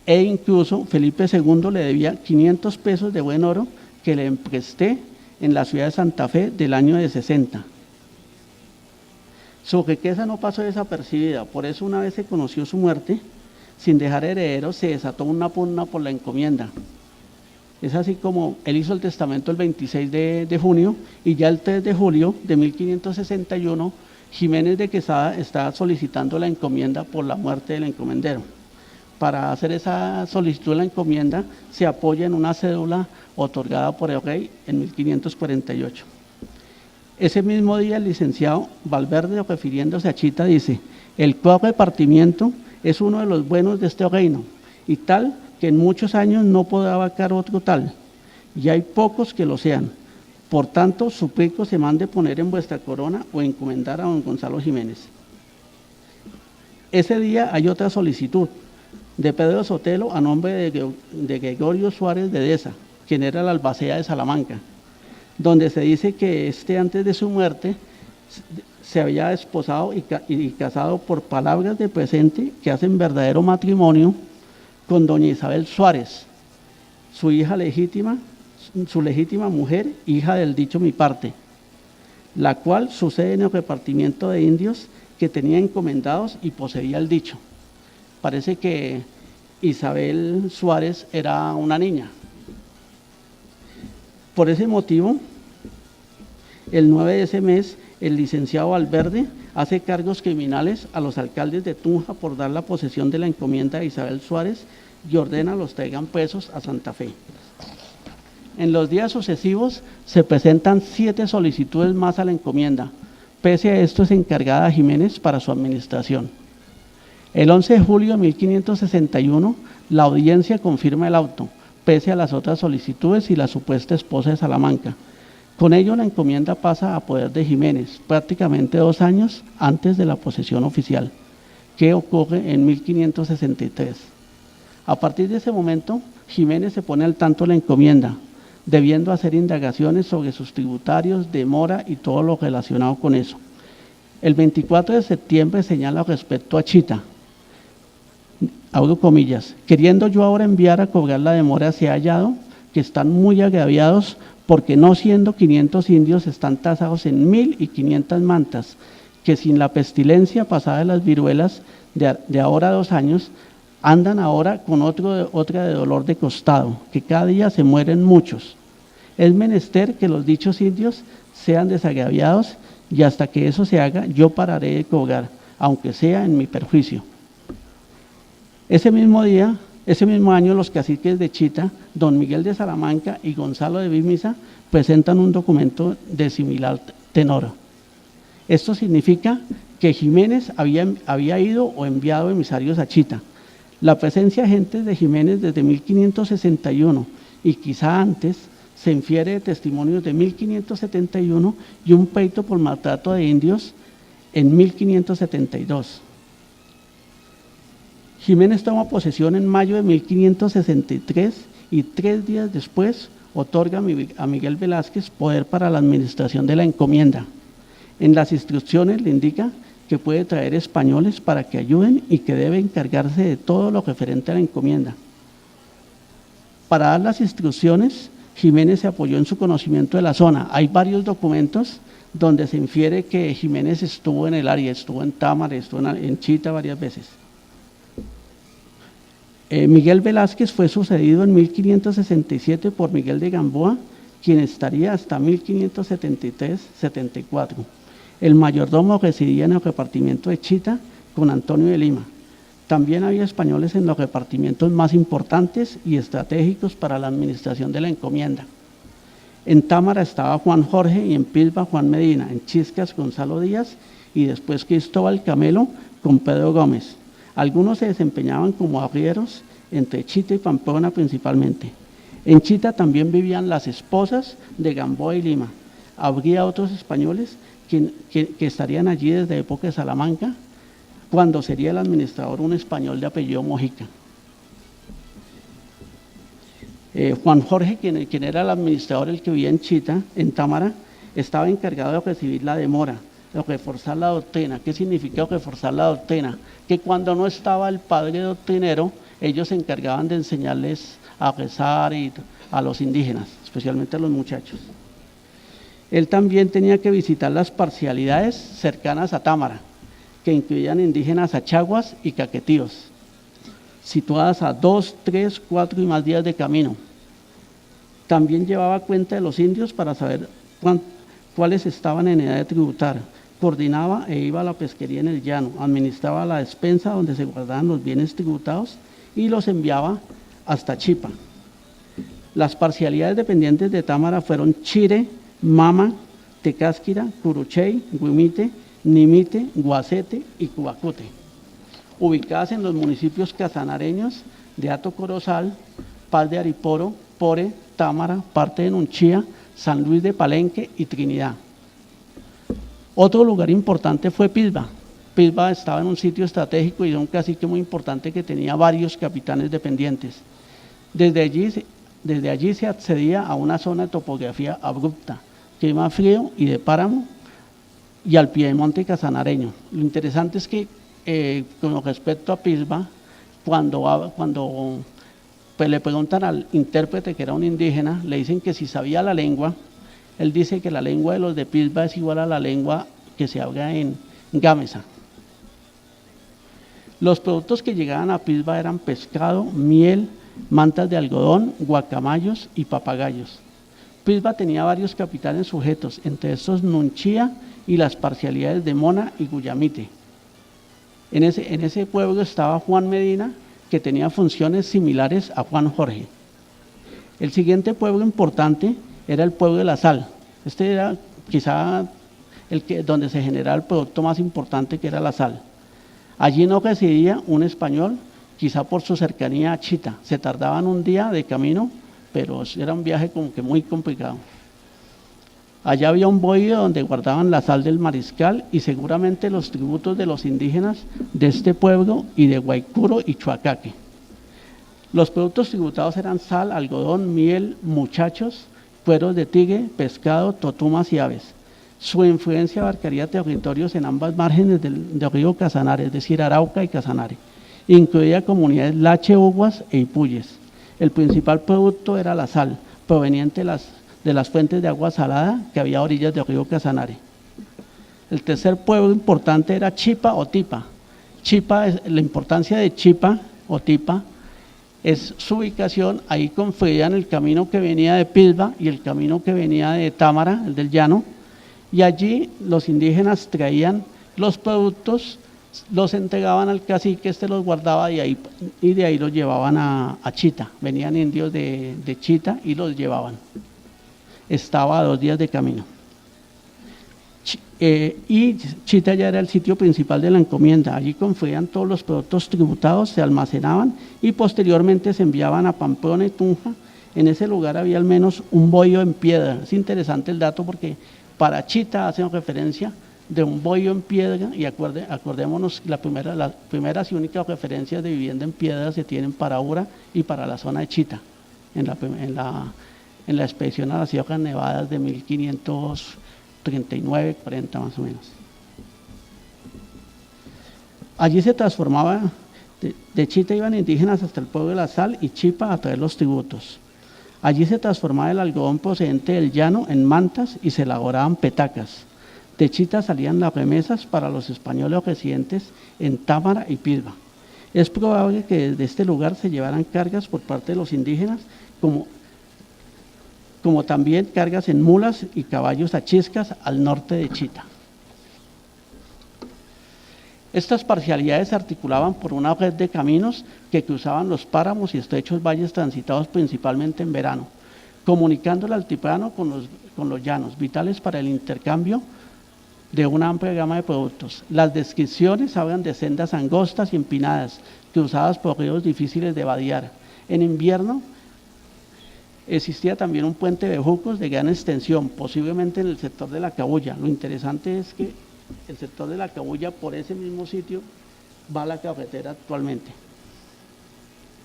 e incluso Felipe II le debía 500 pesos de buen oro que le empresté en la ciudad de Santa Fe del año de 60. Su riqueza no pasó desapercibida, por eso una vez se conoció su muerte, sin dejar herederos se desató una pugna por la encomienda. Es así como él hizo el testamento el 26 de junio y ya el 3 de julio de 1561 Jiménez de Quesada está solicitando la encomienda por la muerte del encomendero. Para hacer esa solicitud de la encomienda se apoya en una cédula otorgada por el rey en 1548. Ese mismo día el licenciado Valverde, refiriéndose a Chita, dice: el cuarto repartimiento es uno de los buenos de este reino y tal que en muchos años no podrá abarcar otro tal, y hay pocos que lo sean. Por tanto, suplico se mande poner en vuestra corona o encomendar a don Gonzalo Jiménez. Ese día hay otra solicitud de Pedro Sotelo a nombre de Gregorio Suárez de Deza, quien era el albacea de Salamanca, donde se dice que antes de su muerte se había desposado y casado por palabras de presente que hacen verdadero matrimonio con doña Isabel Suárez, su hija legítima, su legítima mujer, hija del dicho mi parte, la cual sucede en el repartimiento de indios que tenía encomendados y poseía el dicho. Parece que Isabel Suárez era una niña. Por ese motivo, el 9 de ese mes, el licenciado Valverde hace cargos criminales a los alcaldes de Tunja por dar la posesión de la encomienda de Isabel Suárez y ordena los traigan presos a Santa Fe. En los días sucesivos se presentan 7 solicitudes más a la encomienda. Pese a esto es encargada a Jiménez para su administración. El 11 de julio de 1561 la audiencia confirma el auto, pese a las otras solicitudes y la supuesta esposa de Salamanca. Con ello la encomienda pasa a poder de Jiménez, prácticamente 2 años antes de la posesión oficial, que ocurre en 1563. A partir de ese momento, Jiménez se pone al tanto de la encomienda, debiendo hacer indagaciones sobre sus tributarios, demora y todo lo relacionado con eso. El 24 de septiembre señala respecto a Chita, abro comillas: queriendo yo ahora enviar a cobrar la demora se ha hallado que están muy agraviados porque no siendo 500 indios están tasados en 1.500 mantas, que sin la pestilencia pasada de las viruelas de ahora 2 años, andan ahora con otra de dolor de costado, que cada día se mueren muchos. Es menester que los dichos indios sean desagraviados y hasta que eso se haga yo pararé de cobrar, aunque sea en mi perjuicio. Ese mismo año los caciques de Chita, don Miguel de Salamanca y Gonzalo de Vimisa, presentan un documento de similar tenor. Esto significa que Jiménez había ido o enviado emisarios a Chita. La presencia de agentes de Jiménez desde 1561 y quizá antes se infiere de testimonios de 1571 y un pleito por maltrato de indios en 1572. Jiménez toma posesión en mayo de 1563 y 3 días después otorga a Miguel Velázquez poder para la administración de la encomienda. En las instrucciones le indica que puede traer españoles para que ayuden y que debe encargarse de todo lo referente a la encomienda. Para dar las instrucciones, Jiménez se apoyó en su conocimiento de la zona. Hay varios documentos donde se infiere que Jiménez estuvo en el área, estuvo en Támara, estuvo en Chita varias veces. Miguel Velázquez fue sucedido en 1567 por Miguel de Gamboa, quien estaría hasta 1573-74. El mayordomo residía en el repartimiento de Chita con Antonio de Lima. También había españoles en los repartimientos más importantes y estratégicos para la administración de la encomienda. En Támara estaba Juan Jorge y en Pilba Juan Medina, en Chiscas Gonzalo Díaz y después Cristóbal Camelo con Pedro Gómez. Algunos se desempeñaban como arrieros entre Chita y Pamplona principalmente. En Chita también vivían las esposas de Gamboa y Lima. Habría otros españoles que estarían allí desde época de Salamanca, cuando sería el administrador un español de apellido Mojica. Juan Jorge, quien era el administrador, el que vivía en Chita, en Támara, estaba encargado de recibir la demora, de reforzar la doctrina. ¿Qué significa reforzar la doctrina? Que cuando no estaba el padre doctrinero, ellos se encargaban de enseñarles a rezar y a los indígenas, especialmente a los muchachos. Él también tenía que visitar las parcialidades cercanas a Támara, que incluían indígenas achaguas y caquetíos, situadas a 2, 3, 4 y más días de camino. También llevaba cuenta de los indios para saber cuáles estaban en edad de tributar. Coordinaba e iba a la pesquería en el llano, administraba la despensa donde se guardaban los bienes tributados y los enviaba hasta Chipa. Las parcialidades dependientes de Támara fueron Chire, Mama, Tecásquira, Curuchey, Huimite, Nimite, Guacete y Cubacute, ubicadas en los municipios casanareños de Hato Corozal, Paz de Ariporo, Pore, Támara, parte de Nunchía, San Luis de Palenque y Trinidad. Otro lugar importante fue Pilba. Pilba estaba en un sitio estratégico y era un cacique muy importante que tenía varios capitanes dependientes. Desde allí se accedía a una zona de topografía abrupta, clima frío y de páramo, y al piedemonte casanareño. Lo interesante es que con respecto a Pilba, cuando pues, le preguntan al intérprete, que era un indígena, le dicen que si sabía la lengua, él dice que la lengua de los de Pilba es igual a la lengua que se habla en Gámeza. Los productos que llegaban a Pilba eran pescado, miel, mantas de algodón, guacamayos y papagayos. Pilba tenía varios capitanes sujetos, entre estos Nunchía y las parcialidades de Mona y Guyamite. En ese pueblo estaba Juan Medina, que tenía funciones similares a Juan Jorge. El siguiente pueblo importante era el pueblo de La Sal. Este era quizá donde se generaba el producto más importante, que era la sal. Allí no residía un español, quizá por su cercanía a Chita. Se tardaban un día de camino, pero era un viaje como que muy complicado. Allá había un bohío donde guardaban la sal del mariscal y seguramente los tributos de los indígenas de este pueblo y de Guaycuro y Chuacaque. Los productos tributados eran sal, algodón, miel, muchachos, cueros de tigre, pescado, totumas y aves. Su influencia abarcaría territorios en ambas márgenes del río Casanare, es decir, Arauca y Casanare. Incluía comunidades Lache, Uguas e Ipuyes. El principal producto era la sal, proveniente de las fuentes de agua salada que había a orillas del río Casanare. El tercer pueblo importante era Chipa o Tipa. La importancia de Chipa o Tipa es su ubicación. Ahí confluían el camino que venía de Pilba y el camino que venía de Támara, el del llano, y allí los indígenas traían los productos, los entregaban al cacique, los guardaba y de ahí los llevaban a Chita. Venían indios de Chita y los llevaban. Estaba a 2 días de camino. y Chita ya era el sitio principal de la encomienda. Allí confluían todos los productos tributados, se almacenaban y posteriormente se enviaban a Pamplona y Tunja. En ese lugar había al menos un bohío en piedra. Es interesante el dato porque para Chita hacen referencia de un bohío en piedra, y acordémonos que las primeras y únicas referencias de vivienda en piedra se tienen para Ura y para la zona de Chita, en la expedición a las Sierras Nevadas de 1539, 40 más o menos. Allí se transformaba, de Chita iban indígenas hasta el pueblo de la Sal y Chipa a traer los tributos. Allí se transformaba el algodón procedente del llano en mantas y se elaboraban petacas. De Chita salían las remesas para los españoles residentes en Támara y Pilba. Es probable que desde este lugar se llevaran cargas por parte de los indígenas, como también cargas en mulas y caballos a Chiscas al norte de Chita. Estas parcialidades se articulaban por una red de caminos que cruzaban los páramos y estrechos valles transitados principalmente en verano, comunicando el altiplano con los llanos, vitales para el intercambio de una amplia gama de productos. Las descripciones hablan de sendas angostas y empinadas, cruzadas por ríos difíciles de vadear. En invierno existía también un puente de bejucos de gran extensión, posiblemente en el sector de la Cabulla. Lo interesante es que el sector de la Cabulla, por ese mismo sitio, va la carretera actualmente.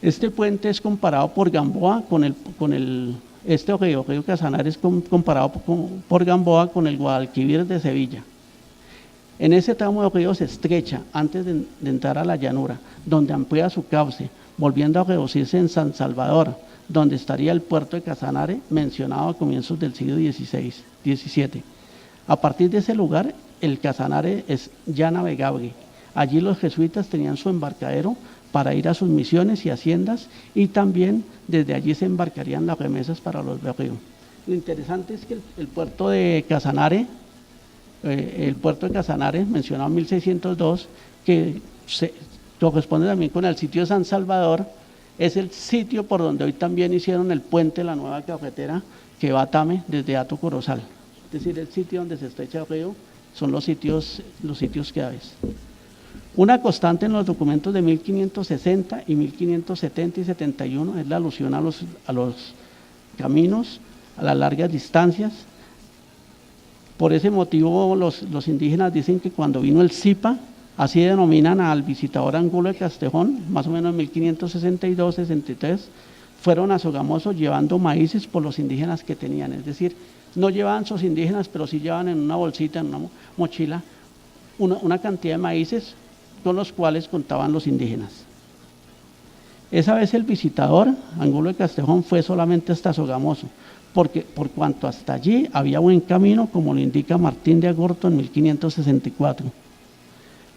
Este puente es comparado por Gamboa este río Casanare es comparado por Gamboa con el Guadalquivir de Sevilla. En ese tramo de río se estrecha antes de entrar a la llanura, donde amplía su cauce, volviendo a reducirse en San Salvador, donde estaría el puerto de Casanare, mencionado a comienzos del siglo XVII. A partir de ese lugar, el Casanare es ya navegable. Allí los jesuitas tenían su embarcadero para ir a sus misiones y haciendas, y también desde allí se embarcarían las remesas para los berríos. Lo interesante es que el puerto de Casanare, mencionado en 1602, que corresponde también con el sitio de San Salvador, es el sitio por donde hoy también hicieron el puente, la nueva carretera que va a Tame desde Hato Corozal. Es decir, el sitio donde se estrecha el río son los sitios claves. Una constante en los documentos de 1560 y 1570 y 71 es la alusión a los caminos, a las largas distancias. Por ese motivo los indígenas dicen que cuando vino el Zipa, así denominan al visitador Angulo de Castejón, más o menos en 1562-63, fueron a Sogamoso llevando maíces por los indígenas que tenían. Es decir, no llevaban sus indígenas, pero sí llevaban en una bolsita, en una mochila, una cantidad de maíces con los cuales contaban los indígenas. Esa vez el visitador, Angulo de Castejón, fue solamente hasta Sogamoso, porque por cuanto hasta allí había buen camino, como lo indica Martín de Agurto en 1564.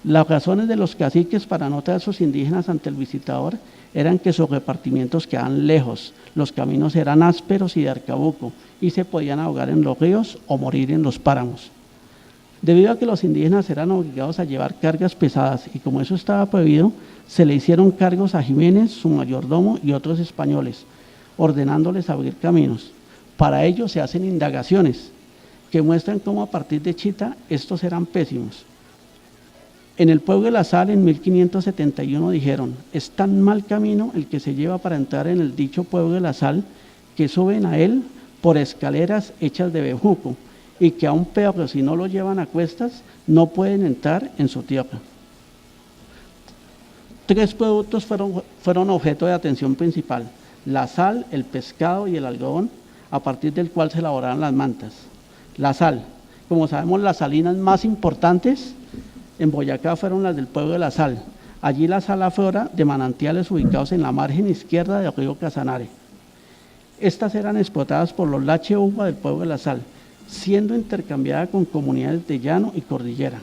Las razones de los caciques para no traer a sus indígenas ante el visitador eran que sus repartimientos quedaban lejos, los caminos eran ásperos y de arcabuco, y se podían ahogar en los ríos o morir en los páramos. Debido a que los indígenas eran obligados a llevar cargas pesadas y como eso estaba prohibido, se le hicieron cargos a Jiménez, su mayordomo y otros españoles, ordenándoles abrir caminos. Para ello se hacen indagaciones que muestran cómo a partir de Chita estos eran pésimos. En el pueblo de la Sal en 1571 dijeron: es tan mal camino el que se lleva para entrar en el dicho pueblo de la Sal que suben a él por escaleras hechas de bejuco, y que aún peor, si no lo llevan a cuestas, no pueden entrar en su tierra. 3 productos fueron objeto de atención principal: la sal, el pescado y el algodón, a partir del cual se elaboraban las mantas. La sal, como sabemos, las salinas más importantes en Boyacá fueron las del pueblo de la Sal. Allí la sal aflora de manantiales ubicados en la margen izquierda del río Casanare. Estas eran explotadas por los lache uva del pueblo de la Sal, siendo intercambiada con comunidades de llano y cordillera.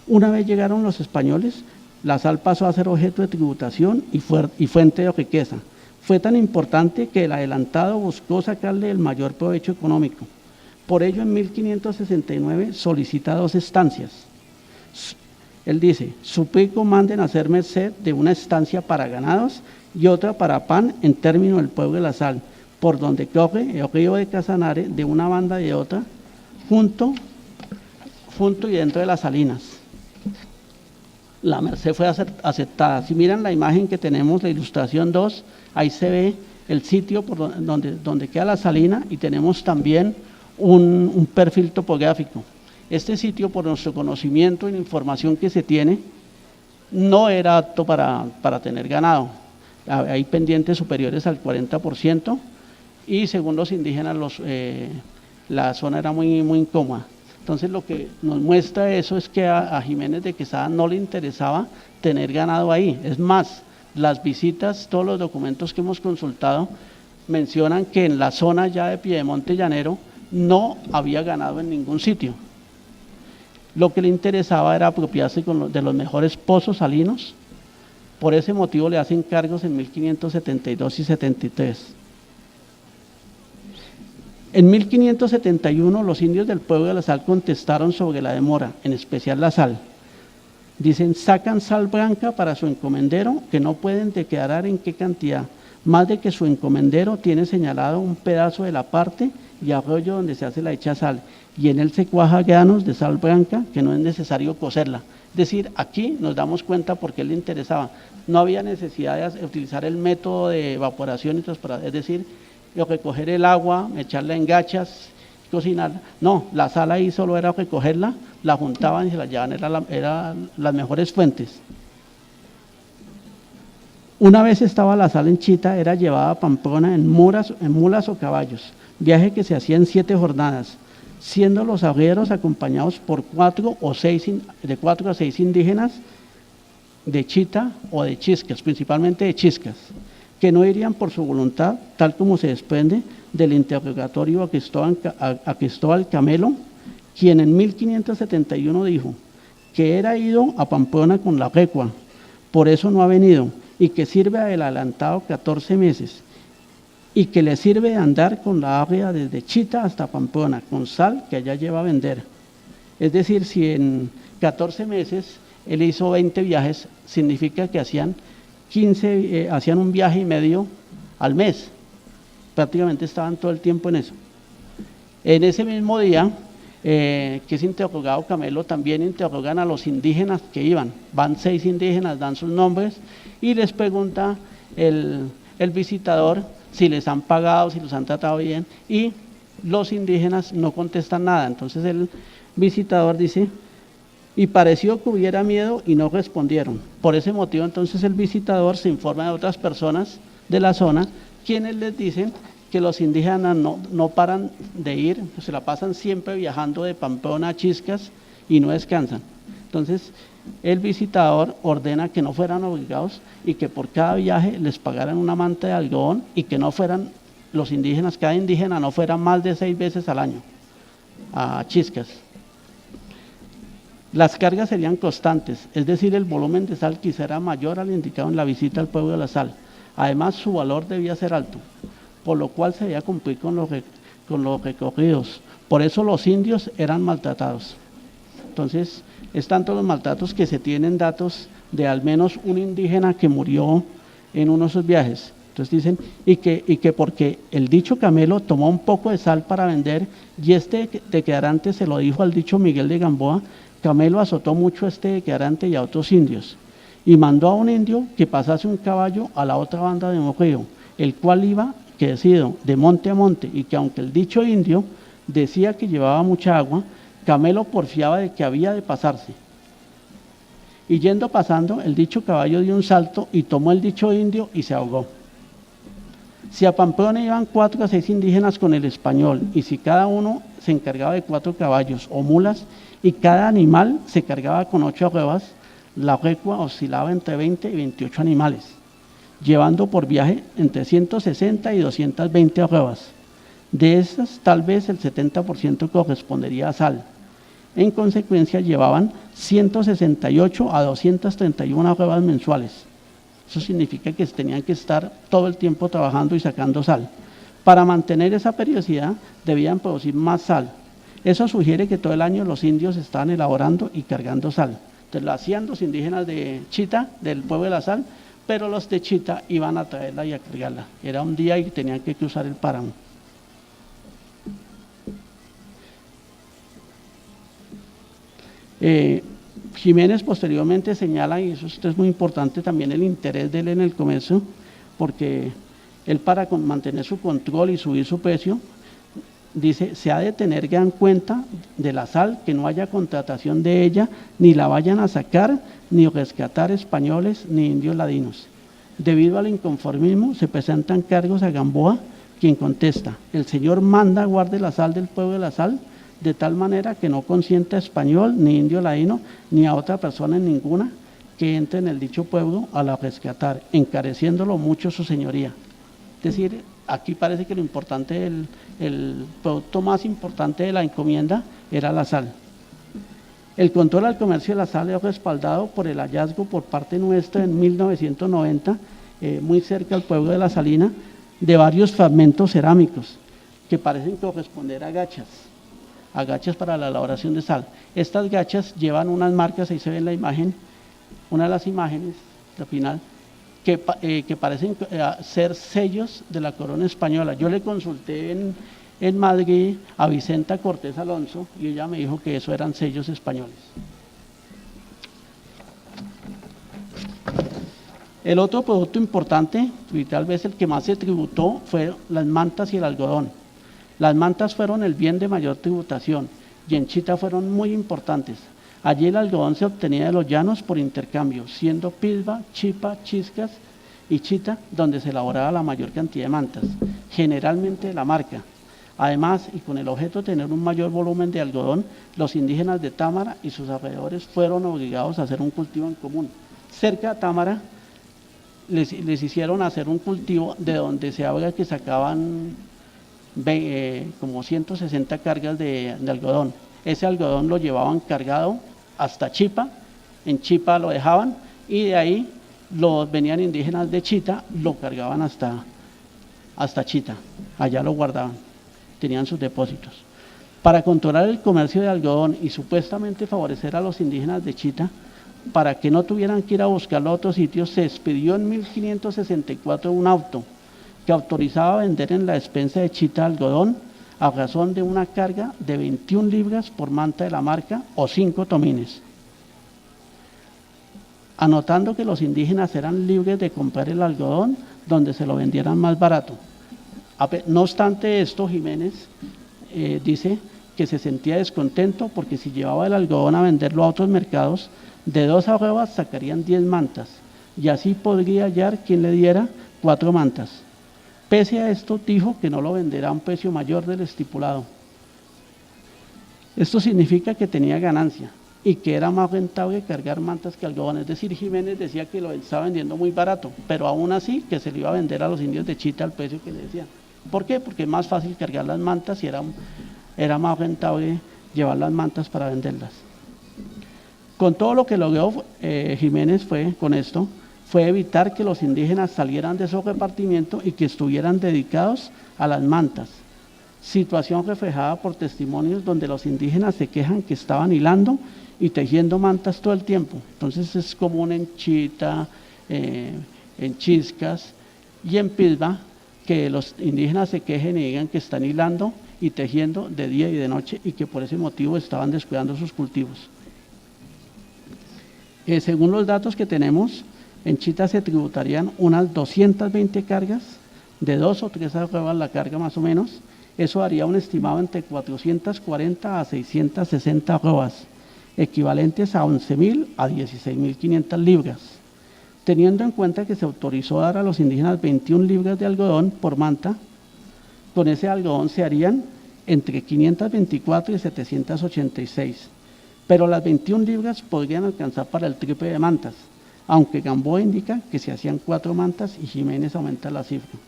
Una vez llegaron los españoles, la sal pasó a ser objeto de tributación y fuente de riqueza. Fue tan importante que el adelantado buscó sacarle el mayor provecho económico. Por ello, en 1569 solicita 2 estancias. Él dice: suplico manden hacer merced de una estancia para ganados y otra para pan en término del pueblo de la Sal, por donde corre el río de Casanare de una banda y de otra, junto junto y dentro de las salinas. La Merced fue aceptada. Si miran la imagen que tenemos, la ilustración 2, ahí se ve el sitio por donde queda la salina y tenemos también un perfil topográfico. Este sitio, por nuestro conocimiento y la información que se tiene, no era apto para tener ganado. Hay pendientes superiores al 40% y según los indígenas la zona era muy incómoda. Entonces lo que nos muestra eso es que a Jiménez de Quesada no le interesaba tener ganado ahí. Es más, las visitas, todos los documentos que hemos consultado mencionan que en la zona ya de Piedemonte Llanero no había ganado en ningún sitio. Lo que le interesaba era apropiarse de los mejores pozos salinos. Por ese motivo le hacen cargos en 1572 y 73. En 1571 los indios del pueblo de la Sal contestaron sobre la demora, en especial la sal. Dicen, sacan sal blanca para su encomendero, que no pueden declarar en qué cantidad, más de que su encomendero tiene señalado un pedazo de la parte y arroyo donde se hace la hecha sal, y en él se cuaja granos de sal blanca que no es necesario cocerla. Es decir, aquí nos damos cuenta por qué le interesaba. No había necesidad de utilizar el método de evaporación y transpiración, es decir, recoger el agua, echarla en gachas, cocinarla. No, la sal ahí solo era recogerla, la juntaban y se la llevaban, eran las mejores fuentes. Una vez estaba la sal en Chita, era llevada a Pamplona en mulas o caballos, viaje que se hacía en 7 jornadas, siendo los arrieros acompañados por de 4 a 6 indígenas de Chita o de Chiscas, principalmente de Chiscas, que no irían por su voluntad, tal como se desprende del interrogatorio a Cristóbal Camelo, quien en 1571 dijo que era ido a Pamplona con la recua, por eso no ha venido, y que sirve del adelantado 14 meses, y que le sirve de andar con la arria desde Chita hasta Pamplona, con sal que allá lleva a vender. Es decir, si en 14 meses él hizo 20 viajes, significa que hacían un viaje y medio al mes. Prácticamente estaban todo el tiempo en eso. En ese mismo día, que es interrogado Camelo, también interrogan a los indígenas que iban. Van 6 indígenas, dan sus nombres y les pregunta el visitador si les han pagado, si los han tratado bien, y los indígenas no contestan nada. Entonces el visitador dice, y pareció que hubiera miedo y no respondieron. Por ese motivo entonces el visitador se informa de otras personas de la zona, quienes les dicen que los indígenas no paran de ir, se la pasan siempre viajando de Pamplona a Chiscas y no descansan. Entonces el visitador ordena que no fueran obligados y que por cada viaje les pagaran una manta de algodón y que no fueran los indígenas, cada indígena no fuera más de 6 veces al año a Chiscas. Las cargas serían constantes, es decir, el volumen de sal quizá era mayor al indicado en la visita al pueblo de la Sal. Además, su valor debía ser alto, por lo cual se debía cumplir con los recorridos. Por eso los indios eran maltratados. Entonces, es tanto los maltratos que se tienen datos de al menos un indígena que murió en uno de esos viajes. Entonces dicen, y que porque el dicho Camelo tomó un poco de sal para vender, y este declarante se lo dijo al dicho Miguel de Gamboa, Camelo azotó mucho a este declarante y a otros indios, y mandó a un indio que pasase un caballo a la otra banda de un río, el cual iba, que decido, de monte a monte, y que aunque el dicho indio decía que llevaba mucha agua, Camelo porfiaba de que había de pasarse. Y yendo pasando, el dicho caballo dio un salto y tomó el dicho indio y se ahogó. Si a Pamplona iban 4 a 6 indígenas con el español, y si cada uno se encargaba de 4 caballos o mulas, y cada animal se cargaba con 8 arrebas, la recua oscilaba entre 20 y 28 animales, llevando por viaje entre 160 y 220 arrebas. De esas, tal vez el 70% correspondería a sal. En consecuencia, llevaban 168 a 231 arrebas mensuales. Eso significa que tenían que estar todo el tiempo trabajando y sacando sal. Para mantener esa periodicidad, debían producir más sal. Eso sugiere que todo el año los indios estaban elaborando y cargando sal. Entonces lo hacían los indígenas de Chita, del pueblo de la Sal, pero los de Chita iban a traerla y a cargarla. Era un día y tenían que cruzar el páramo. Jiménez posteriormente señala, y eso es muy importante también, el interés de él en el comercio, porque él para mantener su control y subir su precio, dice, se ha de tener gran cuenta de la sal, que no haya contratación de ella, ni la vayan a sacar, ni rescatar españoles, ni indios ladinos. Debido al inconformismo, se presentan cargos a Gamboa, quien contesta, el señor manda guarde la sal del pueblo de la sal, de tal manera que no consienta español, ni indio ladino, ni a otra persona ninguna que entre en el dicho pueblo a la rescatar, encareciéndolo mucho su señoría. Es decir, aquí parece que lo importante, el producto más importante de la encomienda era la sal. El control al comercio de la sal es respaldado por el hallazgo por parte nuestra en 1990, muy cerca al pueblo de La Salina, de varios fragmentos cerámicos que parecen corresponder a gachas para la elaboración de sal. Estas gachas llevan unas marcas, ahí se ve en la imagen, una de las imágenes, la final, que parecen ser sellos de la corona española. Yo le consulté en Madrid a Vicenta Cortés Alonso y ella me dijo que eso eran sellos españoles. El otro producto importante, y tal vez el que más se tributó, fue las mantas y el algodón. Las mantas fueron el bien de mayor tributación y en Chita fueron muy importantes. Allí el algodón se obtenía de los llanos por intercambio, siendo Pisba, Chipa, Chiscas y Chita donde se elaboraba la mayor cantidad de mantas, generalmente de la marca. Además, y con el objeto de tener un mayor volumen de algodón, los indígenas de Támara y sus alrededores fueron obligados a hacer un cultivo en común. Cerca de Támara les hicieron hacer un cultivo de donde se habla que sacaban como 160 cargas de algodón. Ese algodón lo llevaban cargado hasta Chipa, en Chipa lo dejaban y de ahí venían indígenas de Chita, lo cargaban hasta Chita, allá lo guardaban, tenían sus depósitos. Para controlar el comercio de algodón y supuestamente favorecer a los indígenas de Chita, para que no tuvieran que ir a buscarlo a otros sitios, se expidió en 1564 un auto que autorizaba vender en la despensa de Chita algodón a razón de una carga de 21 libras por manta de la marca o 5 tomines, anotando que los indígenas eran libres de comprar el algodón donde se lo vendieran más barato. No obstante esto, Jiménez dice que se sentía descontento porque si llevaba el algodón a venderlo a otros mercados, de 2 arrobas sacarían 10 mantas y así podría hallar quien le diera 4 mantas. Pese a esto, dijo que no lo venderá a un precio mayor del estipulado. Esto significa que tenía ganancia y que era más rentable cargar mantas que algodón. Es decir, Jiménez decía que lo estaba vendiendo muy barato, pero aún así que se lo iba a vender a los indios de Chita al precio que le decían. ¿Por qué? Porque es más fácil cargar las mantas y era más rentable llevar las mantas para venderlas. Con todo lo que logró Jiménez fue evitar que los indígenas salieran de su repartimiento y que estuvieran dedicados a las mantas. Situación reflejada por testimonios donde los indígenas se quejan que estaban hilando y tejiendo mantas todo el tiempo. Entonces es común en Chita, en Chiscas y en Pisba que los indígenas se quejen y digan que están hilando y tejiendo de día y de noche y que por ese motivo estaban descuidando sus cultivos. Según los datos que tenemos, en Chita se tributarían unas 220 cargas, de 2 o 3 arrobas la carga más o menos. Eso daría un estimado entre 440 a 660 arrobas, equivalentes a 11.000 a 16.500 libras. Teniendo en cuenta que se autorizó dar a los indígenas 21 libras de algodón por manta, con ese algodón se harían entre 524 y 786. Pero las 21 libras podrían alcanzar para el triple de mantas, aunque Gamboa indica que se hacían 4 mantas y Jiménez aumenta la cifra.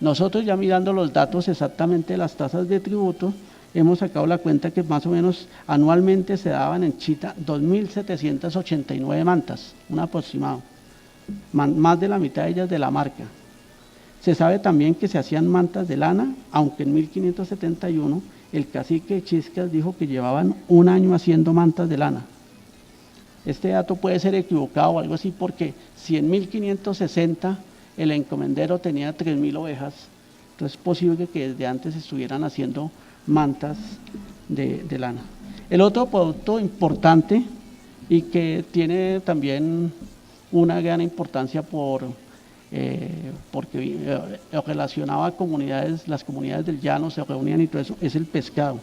Nosotros ya mirando los datos exactamente de las tasas de tributo, hemos sacado la cuenta que más o menos anualmente se daban en Chita 2.789 mantas, un aproximado, más de la mitad de ellas de la marca. Se sabe también que se hacían mantas de lana, aunque en 1571 el cacique de Chiscas dijo que llevaban un año haciendo mantas de lana. Este dato puede ser equivocado o algo así porque si en 1560 el encomendero tenía 3.000 ovejas, entonces es posible que desde antes estuvieran haciendo mantas de lana. El otro producto importante y que tiene también una gran importancia porque relacionaba a comunidades, las comunidades del llano se reunían y todo eso, es el pescado.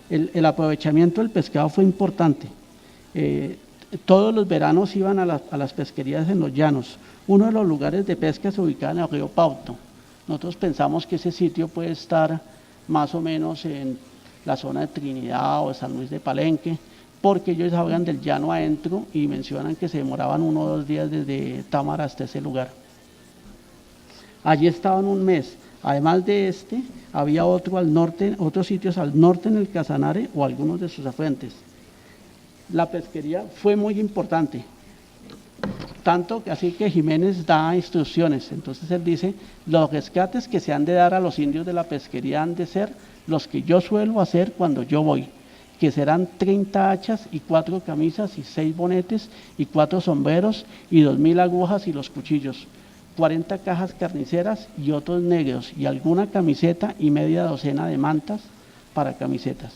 El aprovechamiento del pescado fue importante. Todos los veranos iban a las pesquerías en los llanos. Uno de los lugares de pesca se ubicaba en el río Pauto. Nosotros pensamos que ese sitio puede estar más o menos en la zona de Trinidad o de San Luis de Palenque, porque ellos hablan del llano adentro y mencionan que se demoraban 1 o 2 días desde Támara hasta ese lugar. Allí estaban un mes. Además de este, había otro al norte, otros sitios al norte en el Casanare o algunos de sus afluentes. La pesquería fue muy importante, tanto que así que Jiménez da instrucciones. Entonces él dice, los rescates que se han de dar a los indios de la pesquería han de ser los que yo suelo hacer cuando yo voy, que serán 30 hachas y 4 camisas y 6 bonetes y 4 sombreros y 2000 agujas y los cuchillos, 40 cajas carniceras y otros negros y alguna camiseta y media docena de mantas para camisetas.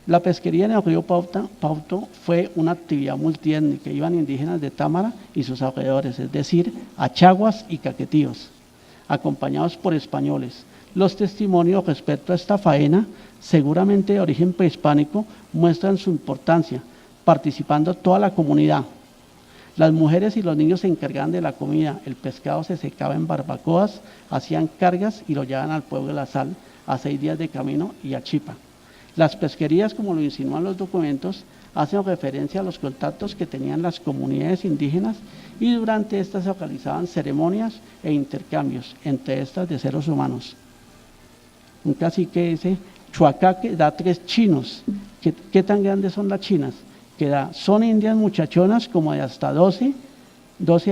La pesquería en el río Pauto fue una actividad multiétnica. Iban indígenas de Támara y sus alrededores, es decir, achaguas y caquetíos, acompañados por españoles. Los testimonios respecto a esta faena, seguramente de origen prehispánico, muestran su importancia, participando toda la comunidad. Las mujeres y los niños se encargaban de la comida, el pescado se secaba en barbacoas, hacían cargas y lo llevaban al pueblo de La Sal, a 6 días de camino y a Chipa. Las pesquerías, como lo insinúan los documentos, hacen referencia a los contactos que tenían las comunidades indígenas y durante estas se realizaban ceremonias e intercambios, entre estas de seres humanos. Un cacique dice, Chuacaque da 3 chinos. ¿Qué tan grandes son las chinas? Que da, son indias muchachonas como de hasta 12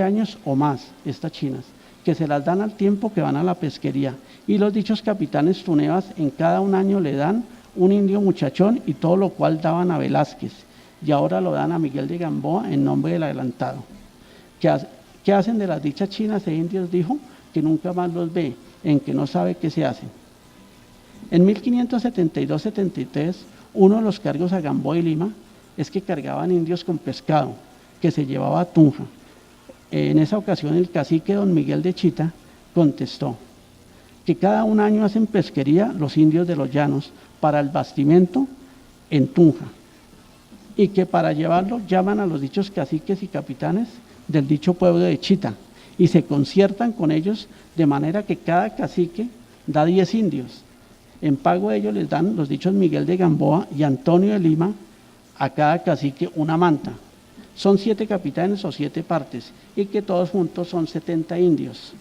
años o más, estas chinas, que se las dan al tiempo que van a la pesquería. Y los dichos capitanes tunevas en cada un año le dan un indio muchachón y todo lo cual daban a Velázquez y ahora lo dan a Miguel de Gamboa en nombre del adelantado. ¿Qué hacen de las dichas chinas e indios? Dijo que nunca más los ve, en que no sabe qué se hacen. En 1572-73, uno de los cargos a Gamboa y Lima es que cargaban indios con pescado, que se llevaba a Tunja. En esa ocasión el cacique don Miguel de Chita contestó que cada un año hacen pesquería los indios de los llanos para el bastimento en Tunja y que para llevarlo llaman a los dichos caciques y capitanes del dicho pueblo de Chita y se conciertan con ellos de manera que cada cacique da 10 indios. En pago de ellos les dan los dichos Miguel de Gamboa y Antonio de Lima a cada cacique una manta. Son 7 capitanes o 7 partes y que todos juntos son 70 indios.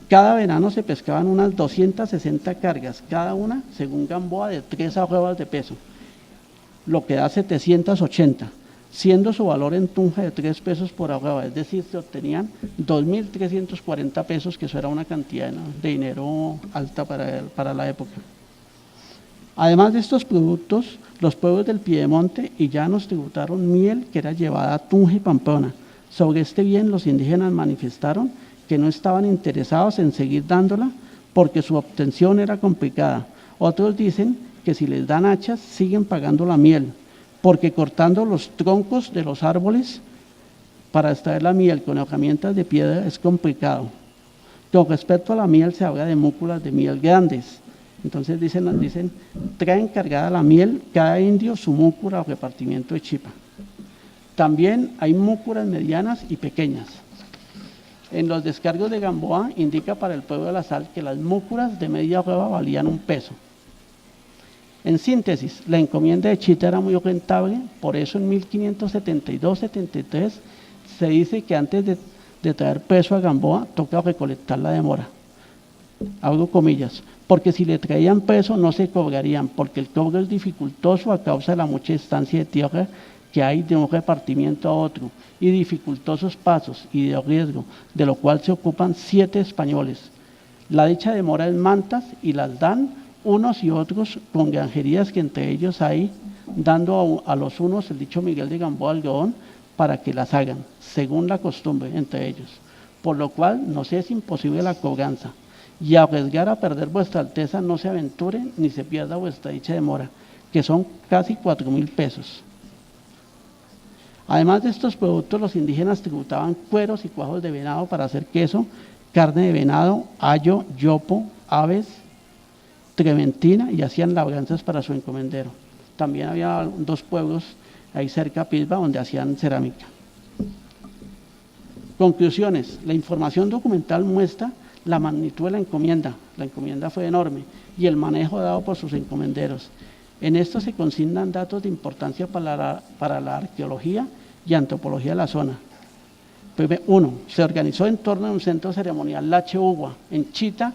Cada verano se pescaban unas 260 cargas, cada una, según Gamboa, de 3 arrobas de peso, lo que da 780, siendo su valor en Tunja de 3 pesos por arroba, es decir, se obtenían 2.340 pesos, que eso era una cantidad de dinero alta para la época. Además de estos productos, los pueblos del Piedemonte y llanos tributaron miel que era llevada a Tunja y Pamplona. Sobre este bien los indígenas manifestaron que no estaban interesados en seguir dándola porque su obtención era complicada. Otros dicen que si les dan hachas siguen pagando la miel, porque cortando los troncos de los árboles para extraer la miel con herramientas de piedra es complicado. Con respecto a la miel se habla de múculas de miel grandes. Entonces dicen traen cargada la miel cada indio su múcula o repartimiento de chipa. También hay múculas medianas y pequeñas. En los descargos de Gamboa indica para el pueblo de La Sal que las múculas de media arroba valían 1 peso. En síntesis, la encomienda de Chita era muy rentable, por eso en 1572-73 se dice que antes de traer peso a Gamboa toca recolectar la demora. Abro comillas, porque si le traían peso no se cobrarían, porque el cobro es dificultoso a causa de la mucha distancia de tierra que hay de un repartimiento a otro, y dificultosos pasos y de riesgo, de lo cual se ocupan 7 españoles. La dicha demora en mantas y las dan unos y otros con granjerías que entre ellos hay, dando a los unos el dicho Miguel de Gamboa algodón para que las hagan, según la costumbre entre ellos, por lo cual nos es imposible la cobranza. y a arriesgar a perder vuestra alteza no se aventure ni se pierda vuestra dicha de mora, que son casi 4.000 pesos. Además de estos productos, los indígenas tributaban cueros y cuajos de venado para hacer queso, carne de venado, ayo, yopo, aves, trementina, y hacían labranzas para su encomendero. También había 2 pueblos ahí cerca a Pisba donde hacían cerámica. Conclusiones. La información documental muestra la magnitud de la encomienda. La encomienda fue enorme y el manejo dado por sus encomenderos. En esto se consignan datos de importancia para la arqueología y antropología de la zona. 1. Se organizó en torno a un centro ceremonial Lache Ugua. En Chita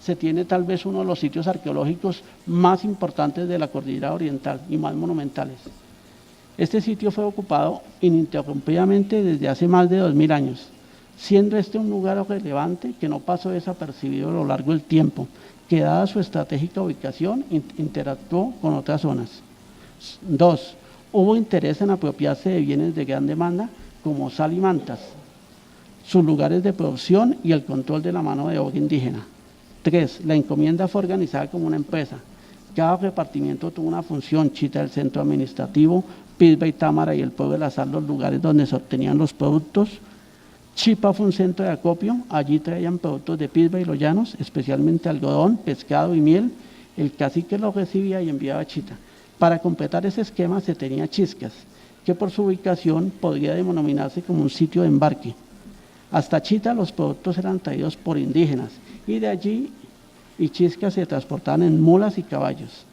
se tiene tal vez uno de los sitios arqueológicos más importantes de la cordillera oriental y más monumentales. Este sitio fue ocupado ininterrumpidamente desde hace más de 2000 años, siendo este un lugar relevante que no pasó desapercibido a lo largo del tiempo, que dada su estratégica ubicación interactuó con otras zonas. 2. Hubo interés en apropiarse de bienes de gran demanda como sal y mantas, sus lugares de producción y el control de la mano de obra indígena. 3. La encomienda fue organizada como una empresa. Cada repartimiento tuvo una función: Chita el centro administrativo, Pisba y Támara y el pueblo de la Sal los lugares donde se obtenían los productos. Chipa fue un centro de acopio, allí traían productos de Pisba y los llanos, especialmente algodón, pescado y miel. El cacique los recibía y enviaba a Chita. Para completar ese esquema se tenía Chiscas, que por su ubicación podría denominarse como un sitio de embarque. Hasta Chita los productos eran traídos por indígenas y de allí y Chiscas se transportaban en mulas y caballos,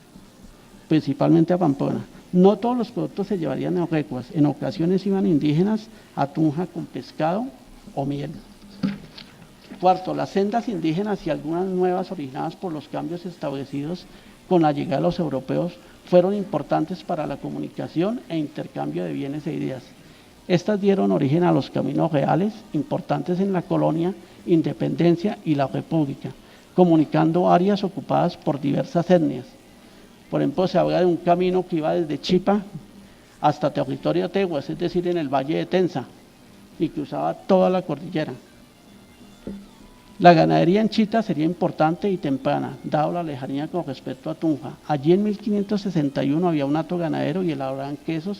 principalmente a Pamplona. No todos los productos se llevarían en recuas, en ocasiones iban indígenas a Tunja con pescado o miel. 4. Las sendas indígenas y algunas nuevas originadas por los cambios establecidos con la llegada de los europeos fueron importantes para la comunicación e intercambio de bienes e ideas. Estas dieron origen a los caminos reales, importantes en la colonia, independencia y la república, comunicando áreas ocupadas por diversas etnias. Por ejemplo, se habla de un camino que iba desde Chipa hasta territorio de Teguas, es decir, en el valle de Tensa, y cruzaba toda la cordillera. La ganadería en Chita sería importante y temprana, dado la lejanía con respecto a Tunja. Allí en 1561 había un hato ganadero y elaboraban quesos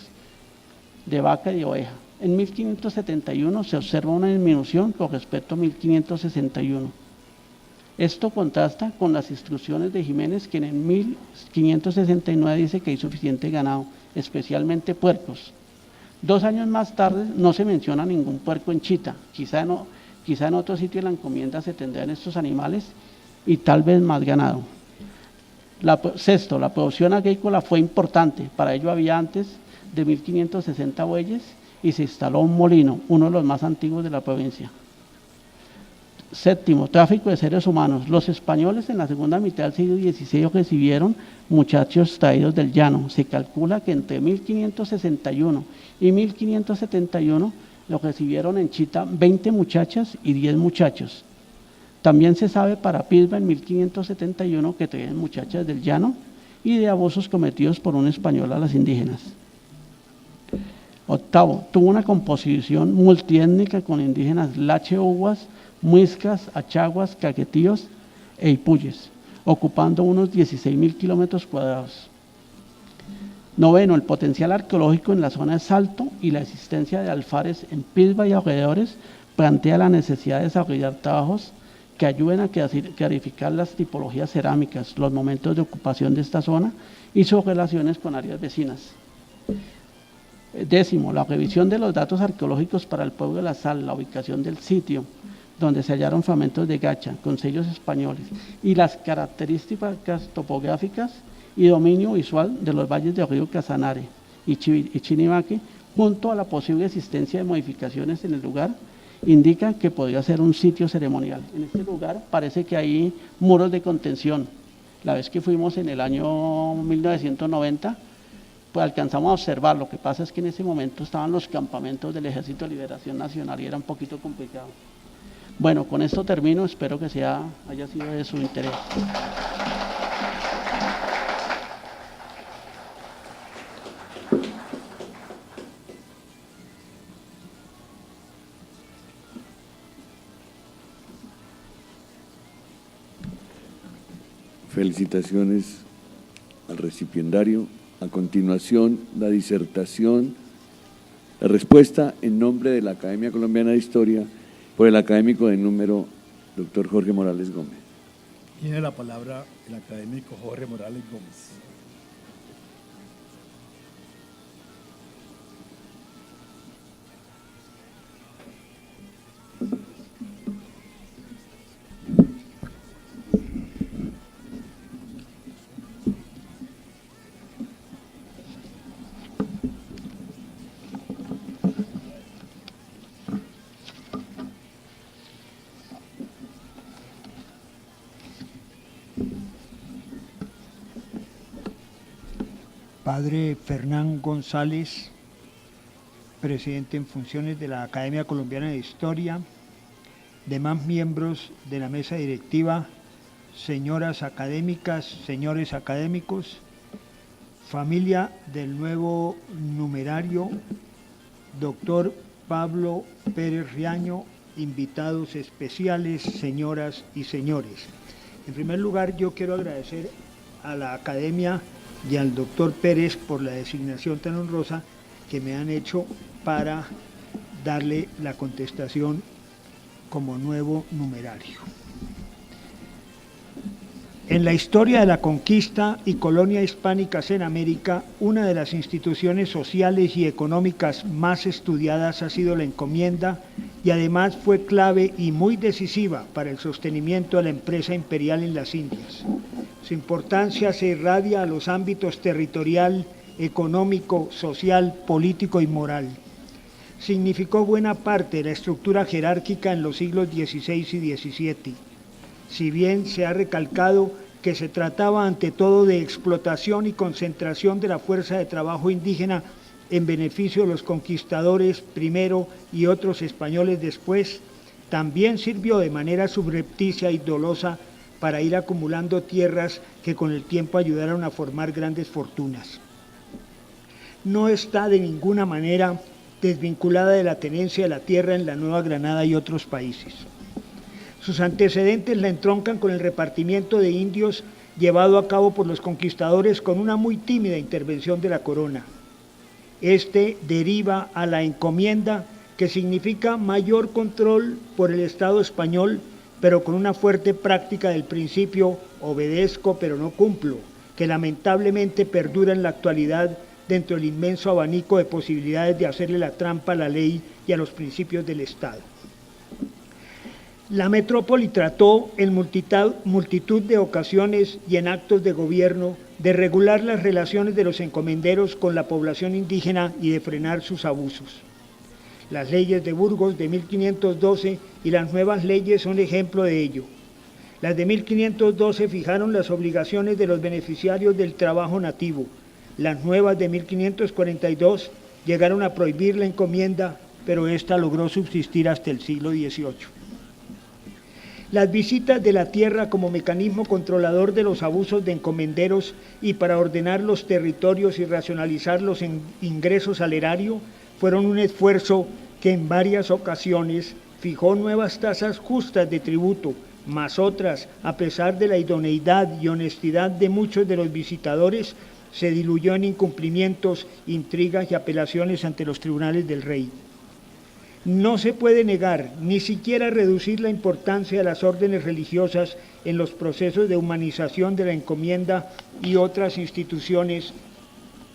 de vaca y de oveja. En 1571 se observa una disminución con respecto a 1561. Esto contrasta con las instrucciones de Jiménez, quien en 1569 dice que hay suficiente ganado, especialmente puercos. 2 años más tarde no se menciona ningún puerco en Chita, quizá en otro sitio de la encomienda se tendrán estos animales y tal vez más ganado. 6. La producción agrícola fue importante, para ello había antes de 1560 bueyes y se instaló un molino, uno de los más antiguos de la provincia. 7. Tráfico de seres humanos. Los españoles en la segunda mitad del siglo XVI recibieron muchachos traídos del llano. Se calcula que entre 1561 y 1571 los recibieron en Chita 20 muchachas y 10 muchachos. También se sabe para Pisba en 1571 que traían muchachas del llano y de abusos cometidos por un español a las indígenas. 8. Tuvo una composición multiétnica con indígenas lache-uguas, muiscas, achaguas, caquetíos e ipuyes, ocupando unos 16.000 kilómetros cuadrados. 9. El potencial arqueológico en la zona es alto y la existencia de alfares en Pisba y alrededores plantea la necesidad de desarrollar trabajos que ayuden a clarificar las tipologías cerámicas, los momentos de ocupación de esta zona y sus relaciones con áreas vecinas. 10. La revisión de los datos arqueológicos para el pueblo de la Sal, la ubicación del sitio donde se hallaron fragmentos de gacha con sellos españoles y las características topográficas y dominio visual de los valles del río Casanare y Chinimaque, junto a la posible existencia de modificaciones en el lugar, indican que podría ser un sitio ceremonial. En este lugar parece que hay muros de contención. La vez que fuimos en el año 1990, pues alcanzamos a observar. Lo que pasa es que en ese momento estaban los campamentos del Ejército de Liberación Nacional y era un poquito complicado. Bueno, con esto termino, espero que haya sido de su interés. Felicitaciones al recipiendario. A continuación, la disertación, la respuesta en nombre de la Academia Colombiana de Historia por el académico de número, doctor Jorge Morales Gómez. Tiene la palabra el académico Jorge Morales Gómez. Padre Fernán González, presidente en funciones de la Academia Colombiana de Historia, demás miembros de la mesa directiva, señoras académicas, señores académicos, familia del nuevo numerario, doctor Pablo Pérez Riaño, invitados especiales, señoras y señores. En primer lugar, yo quiero agradecer a la Academia y al doctor Pérez por la designación tan honrosa que me han hecho para darle la contestación como nuevo numerario. En la historia de la conquista y colonia hispánicas en América, una de las instituciones sociales y económicas más estudiadas ha sido la encomienda y además fue clave y muy decisiva para el sostenimiento de la empresa imperial en las Indias. Su importancia se irradia a los ámbitos territorial, económico, social, político y moral. Significó buena parte de la estructura jerárquica en los siglos XVI y XVII. Si bien se ha recalcado que se trataba ante todo de explotación y concentración de la fuerza de trabajo indígena en beneficio de los conquistadores primero y otros españoles después, también sirvió de manera subrepticia y dolosa para ir acumulando tierras que con el tiempo ayudaron a formar grandes fortunas. No está de ninguna manera desvinculada de la tenencia de la tierra en la Nueva Granada y otros países. Sus antecedentes la entroncan con el repartimiento de indios llevado a cabo por los conquistadores con una muy tímida intervención de la corona. Este deriva a la encomienda, que significa mayor control por el Estado español, pero con una fuerte práctica del principio obedezco pero no cumplo, que lamentablemente perdura en la actualidad dentro del inmenso abanico de posibilidades de hacerle la trampa a la ley y a los principios del Estado. La metrópoli trató en multitud de ocasiones y en actos de gobierno de regular las relaciones de los encomenderos con la población indígena y de frenar sus abusos. Las leyes de Burgos de 1512 y las nuevas leyes son ejemplo de ello. Las de 1512 fijaron las obligaciones de los beneficiarios del trabajo nativo. Las nuevas de 1542 llegaron a prohibir la encomienda, pero esta logró subsistir hasta el siglo XVIII. Las visitas de la tierra como mecanismo controlador de los abusos de encomenderos y para ordenar los territorios y racionalizar los ingresos al erario fueron un esfuerzo que en varias ocasiones fijó nuevas tasas justas de tributo, mas otras, a pesar de la idoneidad y honestidad de muchos de los visitadores, se diluyó en incumplimientos, intrigas y apelaciones ante los tribunales del rey. No se puede negar, ni siquiera reducir la importancia de las órdenes religiosas en los procesos de humanización de la encomienda y otras instituciones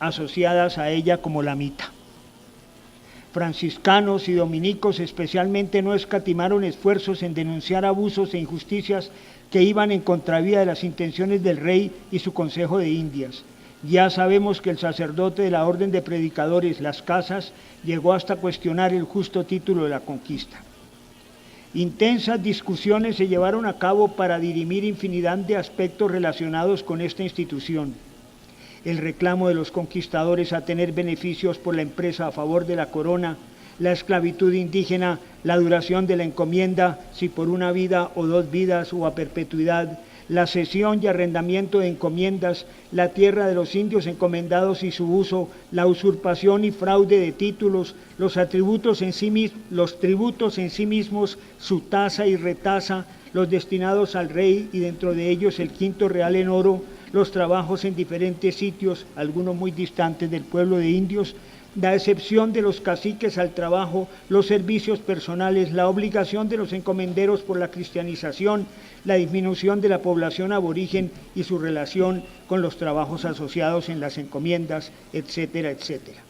asociadas a ella como la mita. Franciscanos y dominicos especialmente no escatimaron esfuerzos en denunciar abusos e injusticias que iban en contravía de las intenciones del rey y su Consejo de Indias. Ya sabemos que el sacerdote de la Orden de Predicadores, Las Casas, llegó hasta cuestionar el justo título de la conquista. Intensas discusiones se llevaron a cabo para dirimir infinidad de aspectos relacionados con esta institución. El reclamo de los conquistadores a tener beneficios por la empresa a favor de la corona, la esclavitud indígena, la duración de la encomienda, si por una vida o 2 vidas o a perpetuidad, la cesión y arrendamiento de encomiendas, la tierra de los indios encomendados y su uso, la usurpación y fraude de títulos, los tributos en sí mismos, su tasa y retasa, los destinados al rey y dentro de ellos el quinto real en oro, los trabajos en diferentes sitios, algunos muy distantes del pueblo de indios, la excepción de los caciques al trabajo, los servicios personales, la obligación de los encomenderos por la cristianización, la disminución de la población aborigen y su relación con los trabajos asociados en las encomiendas, etcétera, etcétera.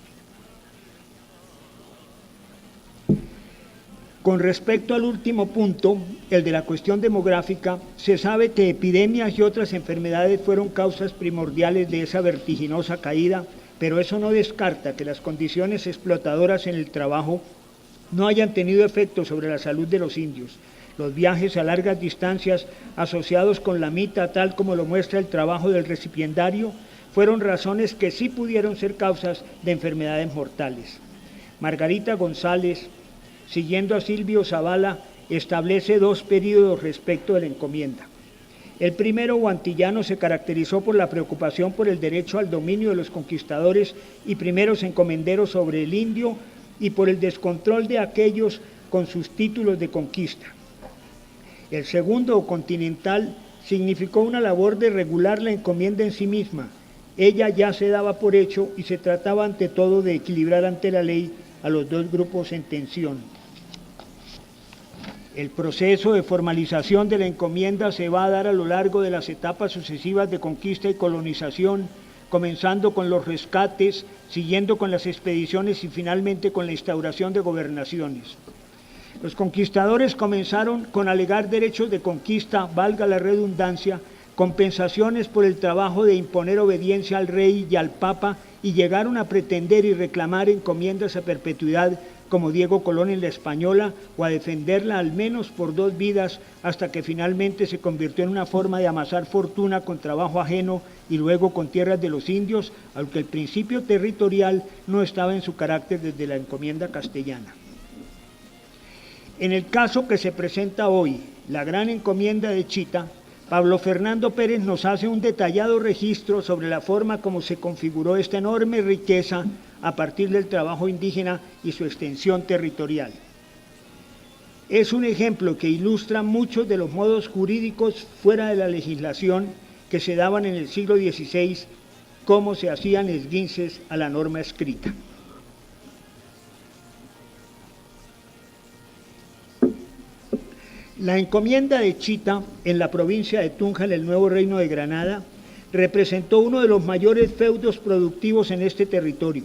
Con respecto al último punto, el de la cuestión demográfica, se sabe que epidemias y otras enfermedades fueron causas primordiales de esa vertiginosa caída, pero eso no descarta que las condiciones explotadoras en el trabajo no hayan tenido efecto sobre la salud de los indios. Los viajes a largas distancias asociados con la mita, tal como lo muestra el trabajo del recipiendario, fueron razones que sí pudieron ser causas de enfermedades mortales. Margarita González, siguiendo a Silvio Zavala, establece dos períodos respecto de la encomienda. El primero o antillano se caracterizó por la preocupación por el derecho al dominio de los conquistadores y primeros encomenderos sobre el indio y por el descontrol de aquellos con sus títulos de conquista. El segundo o continental significó una labor de regular la encomienda en sí misma. Ella ya se daba por hecho y se trataba ante todo de equilibrar ante la ley a los dos grupos en tensión. El proceso de formalización de la encomienda se va a dar a lo largo de las etapas sucesivas de conquista y colonización, comenzando con los rescates, siguiendo con las expediciones y finalmente con la instauración de gobernaciones. Los conquistadores comenzaron con alegar derechos de conquista, valga la redundancia, compensaciones por el trabajo de imponer obediencia al rey y al papa, y llegaron a pretender y reclamar encomiendas a perpetuidad como Diego Colón en la Española, o a defenderla al menos por 2 vidas, hasta que finalmente se convirtió en una forma de amasar fortuna con trabajo ajeno y luego con tierras de los indios, aunque el principio territorial no estaba en su carácter desde la encomienda castellana. En el caso que se presenta hoy, la gran encomienda de Chita, Pablo Fernando Pérez nos hace un detallado registro sobre la forma como se configuró esta enorme riqueza a partir del trabajo indígena y su extensión territorial. Es un ejemplo que ilustra muchos de los modos jurídicos fuera de la legislación que se daban en el siglo XVI, cómo se hacían esguinces a la norma escrita. La encomienda de Chita, en la provincia de Tunja, en el Nuevo Reino de Granada, representó uno de los mayores feudos productivos en este territorio.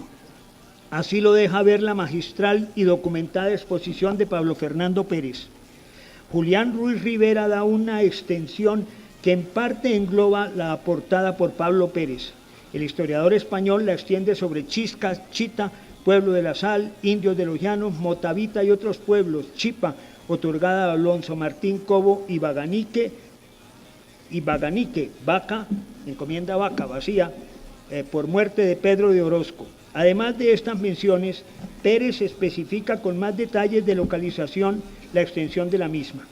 Así lo deja ver la magistral y documentada exposición de Pablo Fernando Pérez. Julián Ruiz Rivera da una extensión que en parte engloba la aportada por Pablo Pérez. El historiador español la extiende sobre Chisca, Chita, pueblo de la sal, indios de los llanos, Motavita y otros pueblos, Chipa, otorgada a Alonso Martín Cobo y Baganique, Vaca, encomienda Vaca vacía, por muerte de Pedro de Orozco. Además de estas menciones, Pérez especifica con más detalles de localización la extensión de la misma.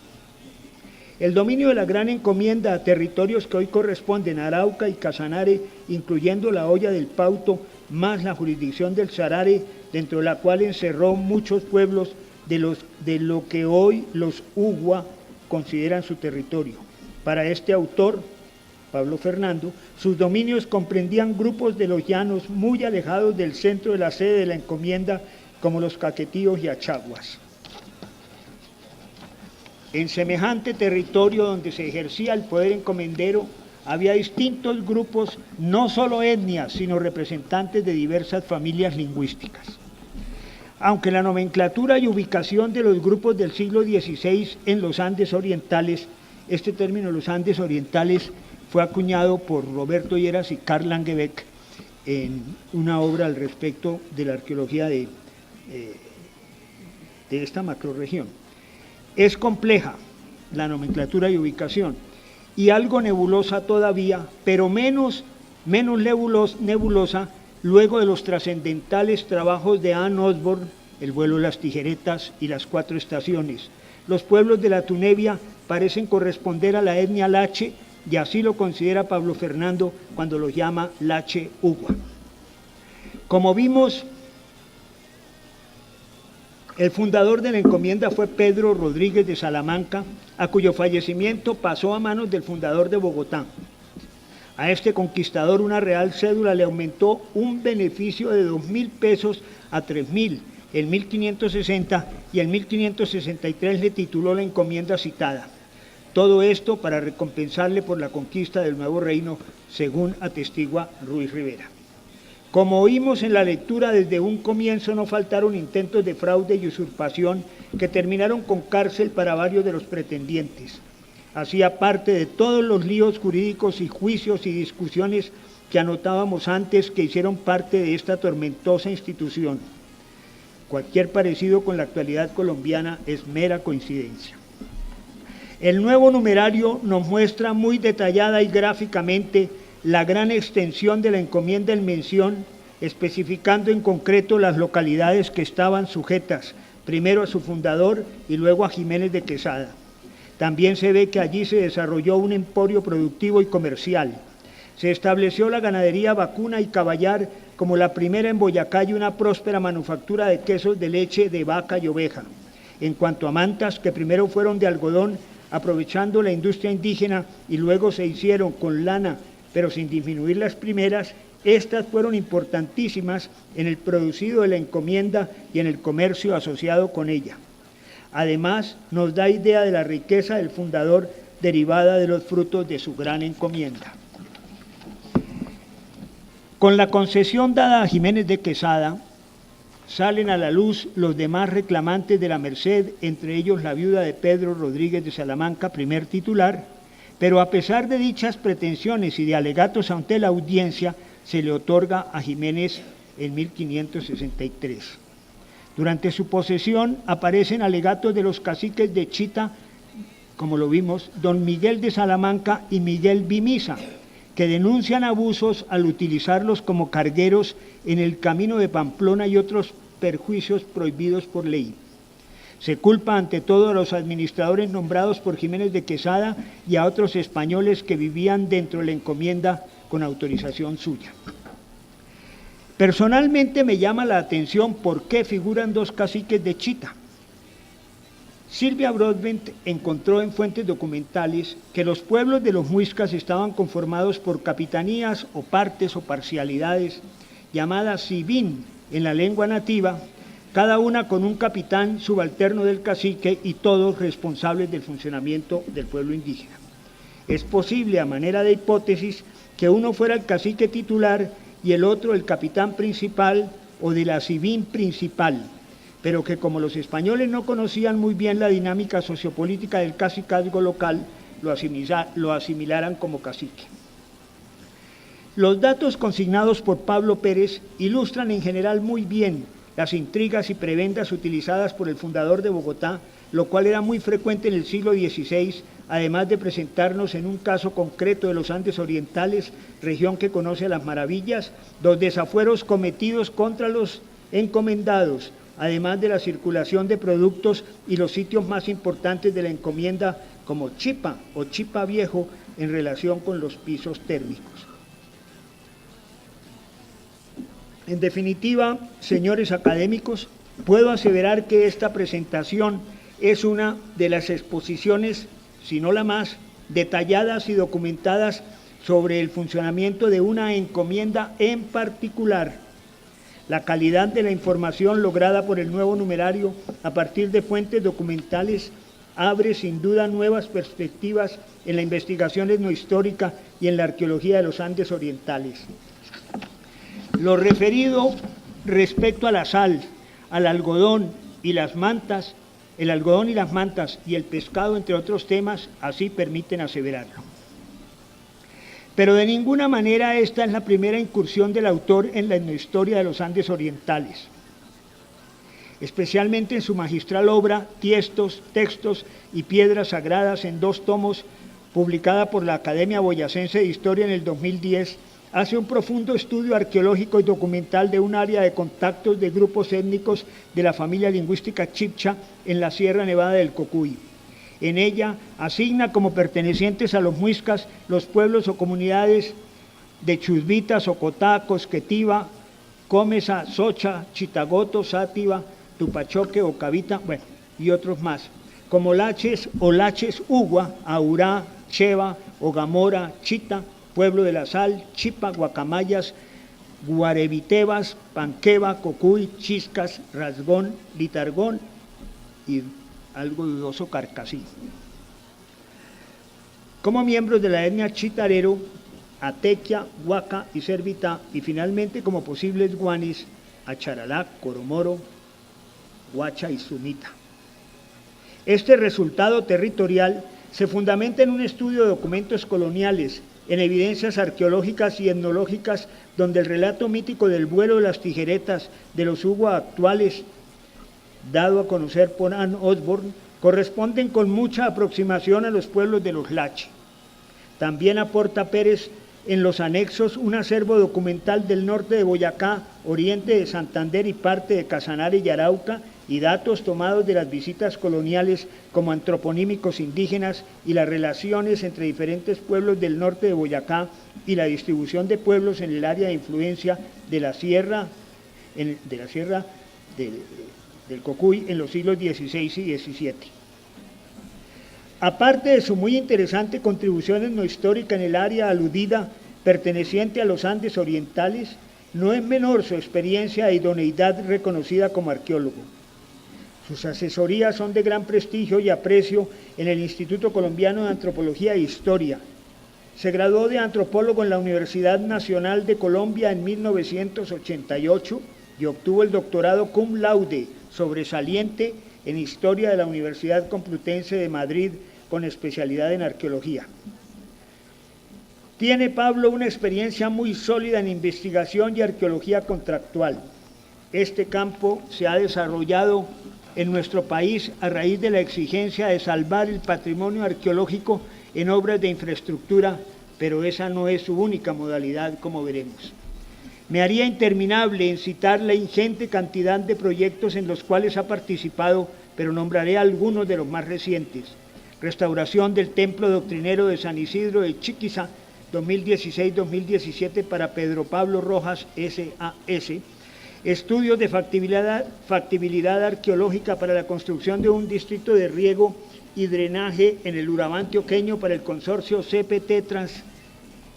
El dominio de la gran encomienda a territorios que hoy corresponden a Arauca y Casanare, incluyendo la Hoya del Pauto, más la jurisdicción del Sarare, dentro de la cual encerró muchos pueblos de lo que hoy los Ugua consideran su territorio. Para este autor, Pablo Fernando, sus dominios comprendían grupos de los llanos muy alejados del centro de la sede de la encomienda, como los caquetíos y achaguas. En semejante territorio donde se ejercía el poder encomendero, había distintos grupos, no solo etnias, sino representantes de diversas familias lingüísticas. Aunque la nomenclatura y ubicación de los grupos del siglo XVI en los Andes orientales, este término los Andes orientales fue acuñado por Roberto Lleras y Karl Langebeck en una obra al respecto de la arqueología de esta macrorregión. Es compleja la nomenclatura y ubicación y algo nebulosa todavía, pero menos nebulosa luego de los trascendentales trabajos de Anne Osborne, El vuelo de las tijeretas y Las 4 estaciones. Los pueblos de la Tunebia parecen corresponder a la etnia Lache, y así lo considera Pablo Fernando cuando los llama Lache Ugua. Como vimos, El fundador de la encomienda fue Pedro Rodríguez de Salamanca, a cuyo fallecimiento pasó a manos del fundador de Bogotá. A este conquistador una real cédula le aumentó un beneficio de 2.000 pesos a 3.000 en 1560 y en 1563 le tituló la encomienda citada. Todo esto para recompensarle por la conquista del nuevo reino, según atestigua Ruiz Rivera. Como oímos en la lectura, desde un comienzo no faltaron intentos de fraude y usurpación que terminaron con cárcel para varios de los pretendientes. Hacía parte de todos los líos jurídicos y juicios y discusiones que anotábamos antes que hicieron parte de esta tormentosa institución. Cualquier parecido con la actualidad colombiana es mera coincidencia. El nuevo numerario nos muestra muy detallada y gráficamente la gran extensión de la encomienda en mención, especificando en concreto las localidades que estaban sujetas, primero a su fundador y luego a Jiménez de Quesada. También se ve que allí se desarrolló un emporio productivo y comercial. Se estableció la ganadería vacuna y caballar como la primera en Boyacá y una próspera manufactura de quesos de leche de vaca y oveja. En cuanto a mantas, que primero fueron de algodón, aprovechando la industria indígena y luego se hicieron con lana, pero sin disminuir las primeras, estas fueron importantísimas en el producido de la encomienda y en el comercio asociado con ella. Además, nos da idea de la riqueza del fundador derivada de los frutos de su gran encomienda. Con la concesión dada a Jiménez de Quesada, salen a la luz los demás reclamantes de la merced, entre ellos la viuda de Pedro Rodríguez de Salamanca, primer titular, pero a pesar de dichas pretensiones y de alegatos ante la audiencia, se le otorga a Jiménez en 1563. Durante su posesión aparecen alegatos de los caciques de Chita, como lo vimos, don Miguel de Salamanca y Miguel Vimisa, que denuncian abusos al utilizarlos como cargueros en el camino de Pamplona y otros perjuicios prohibidos por ley. Se culpa ante todo a los administradores nombrados por Jiménez de Quesada y a otros españoles que vivían dentro de la encomienda con autorización suya. Personalmente me llama la atención por qué figuran dos caciques de Chita. Silvia Broadbent encontró en fuentes documentales que los pueblos de los muiscas estaban conformados por capitanías o partes o parcialidades llamadas sibín en la lengua nativa, cada una con un capitán subalterno del cacique y todos responsables del funcionamiento del pueblo indígena. Es posible, a manera de hipótesis, que uno fuera el cacique titular y el otro el capitán principal o de la sibín principal, pero que como los españoles no conocían muy bien la dinámica sociopolítica del cacicazgo local, lo asimilaran como cacique. Los datos consignados por Pablo Pérez ilustran en general muy bien las intrigas y prebendas utilizadas por el fundador de Bogotá, lo cual era muy frecuente en el siglo XVI, además de presentarnos en un caso concreto de los Andes Orientales, región que conoce a las maravillas, los desafueros cometidos contra los encomendados, además de la circulación de productos y los sitios más importantes de la encomienda, como Chipa o Chipa Viejo, en relación con los pisos térmicos. En definitiva, señores académicos, puedo aseverar que esta presentación es una de las exposiciones, si no la más, detalladas y documentadas sobre el funcionamiento de una encomienda en particular. La calidad de la información lograda por el nuevo numerario a partir de fuentes documentales abre sin duda nuevas perspectivas en la investigación etnohistórica y en la arqueología de los Andes orientales. Lo referido respecto a la sal, al algodón y las mantas, el algodón y las mantas y el pescado, entre otros temas, así permiten aseverarlo. Pero de ninguna manera esta es la primera incursión del autor en la etnohistoria de los Andes orientales, especialmente en su magistral obra Tiestos, Textos y Piedras Sagradas en 2 tomos, publicada por la Academia Boyacense de Historia en el 2010, hace un profundo estudio arqueológico y documental de un área de contactos de grupos étnicos de la familia lingüística chibcha en la Sierra Nevada del Cocuy. En ella asigna como pertenecientes a los muiscas los pueblos o comunidades de Chusvita, Socotá, Cosquetiva, Comesa, Socha, Chitagoto, Sátiva, Tupachoque, Ocavita, bueno, y otros más, como Laches o Laches Ugua, Aurá, Cheva, Ogamora, Chita, Pueblo de la Sal, Chipa, Guacamayas, Guarevitebas, Panqueva, Cocuy, Chiscas, Rasgón, Litargón y algo dudoso Carcasí. Como miembros de la etnia Chitarero, Atequia, Huaca y Servitá, y finalmente como posibles guanis, Acharalá, Coromoro, Huacha y Sumita. Este resultado territorial se fundamenta en un estudio de documentos coloniales, en evidencias arqueológicas y etnológicas, donde el relato mítico del vuelo de las tijeretas de los Ugua actuales, dado a conocer por Ann Osborne, corresponden con mucha aproximación a los pueblos de los Lache. También aporta Pérez en los anexos un acervo documental del norte de Boyacá, oriente de Santander y parte de Casanare y Arauca, y datos tomados de las visitas coloniales como antroponímicos indígenas y las relaciones entre diferentes pueblos del norte de Boyacá y la distribución de pueblos en el área de influencia de la sierra, del Cocuy en los siglos XVI y XVII. Aparte de su muy interesante contribución etnohistórica en el área aludida perteneciente a los Andes orientales, no es menor su experiencia e idoneidad reconocida como arqueólogo. Sus asesorías son de gran prestigio y aprecio en el Instituto Colombiano de Antropología e Historia. Se graduó de antropólogo en la Universidad Nacional de Colombia en 1988 y obtuvo el doctorado cum laude sobresaliente en Historia de la Universidad Complutense de Madrid con especialidad en arqueología. Tiene Pablo una experiencia muy sólida en investigación y arqueología contractual. Este campo se ha desarrollado en nuestro país a raíz de la exigencia de salvar el patrimonio arqueológico en obras de infraestructura, pero esa no es su única modalidad, como veremos. Me haría interminable en citar la ingente cantidad de proyectos en los cuales ha participado, pero nombraré algunos de los más recientes. Restauración del Templo Doctrinero de San Isidro de Chiquiza, 2016-2017 para Pedro Pablo Rojas, SAS. Estudios de factibilidad arqueológica para la construcción de un distrito de riego y drenaje en el Urabá antioqueño para el consorcio CPT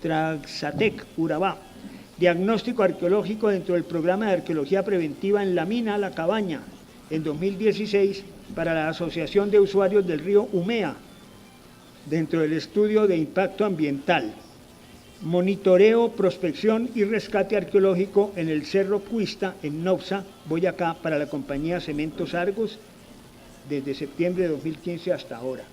Transatec Urabá. Diagnóstico arqueológico dentro del programa de arqueología preventiva en la mina La Cabaña en 2016 para la Asociación de Usuarios del Río Umea dentro del estudio de impacto ambiental. Monitoreo, prospección y rescate arqueológico en el Cerro Cuista, en Nopsa, Boyacá, para la compañía Cementos Argos, desde septiembre de 2015 hasta ahora.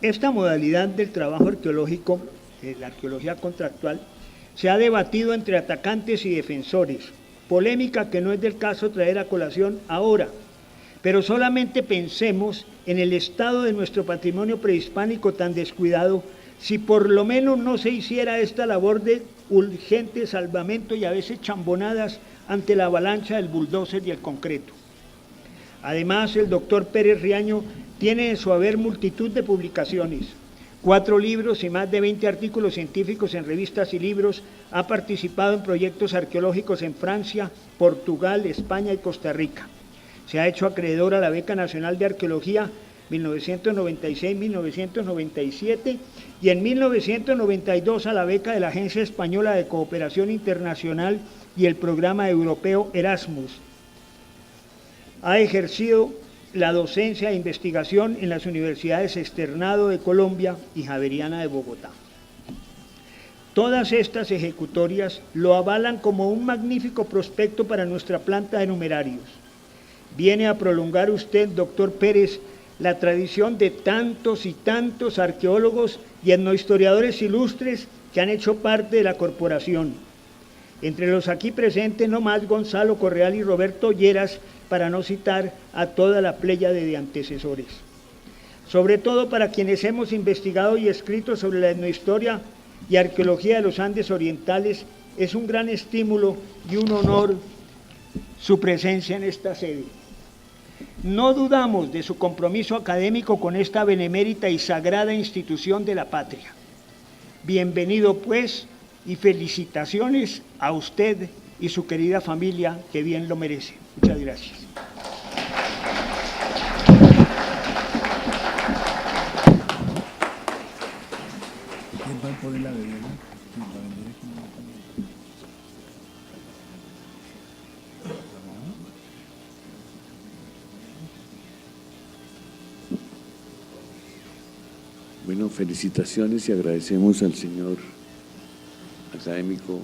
Esta modalidad del trabajo arqueológico, la arqueología contractual, se ha debatido entre atacantes y defensores, polémica que no es del caso traer a colación ahora, pero solamente pensemos en el estado de nuestro patrimonio prehispánico tan descuidado, si por lo menos no se hiciera esta labor de urgente salvamento y a veces chambonadas ante la avalancha del bulldozer y el concreto. Además, el doctor Pérez Riaño tiene en su haber multitud de publicaciones, 4 libros y más de 20 artículos científicos en revistas y libros, ha participado en proyectos arqueológicos en Francia, Portugal, España y Costa Rica. Se ha hecho acreedor a la Beca Nacional de Arqueología 1996-1997 y en 1992 a la beca de la Agencia Española de Cooperación Internacional y el programa europeo Erasmus. Ha ejercido la docencia e investigación en las universidades Externado de Colombia y Javeriana de Bogotá. Todas estas ejecutorias lo avalan como un magnífico prospecto para nuestra planta de numerarios. Viene a prolongar usted, doctor Pérez, la tradición de tantos y tantos arqueólogos y etnohistoriadores ilustres que han hecho parte de la corporación. Entre los aquí presentes, no más Gonzalo Correal y Roberto Lleras, para no citar a toda la pléyade de antecesores. Sobre todo para quienes hemos investigado y escrito sobre la etnohistoria y arqueología de los Andes orientales, es un gran estímulo y un honor su presencia en esta sede. No dudamos de su compromiso académico con esta benemérita y sagrada institución de la patria. Bienvenido, pues, y felicitaciones a usted y su querida familia, que bien lo merece. Muchas gracias. ¿Quién va a poner la bebida? ¿Quién va a vender aquí? Bueno, felicitaciones y agradecemos al señor académico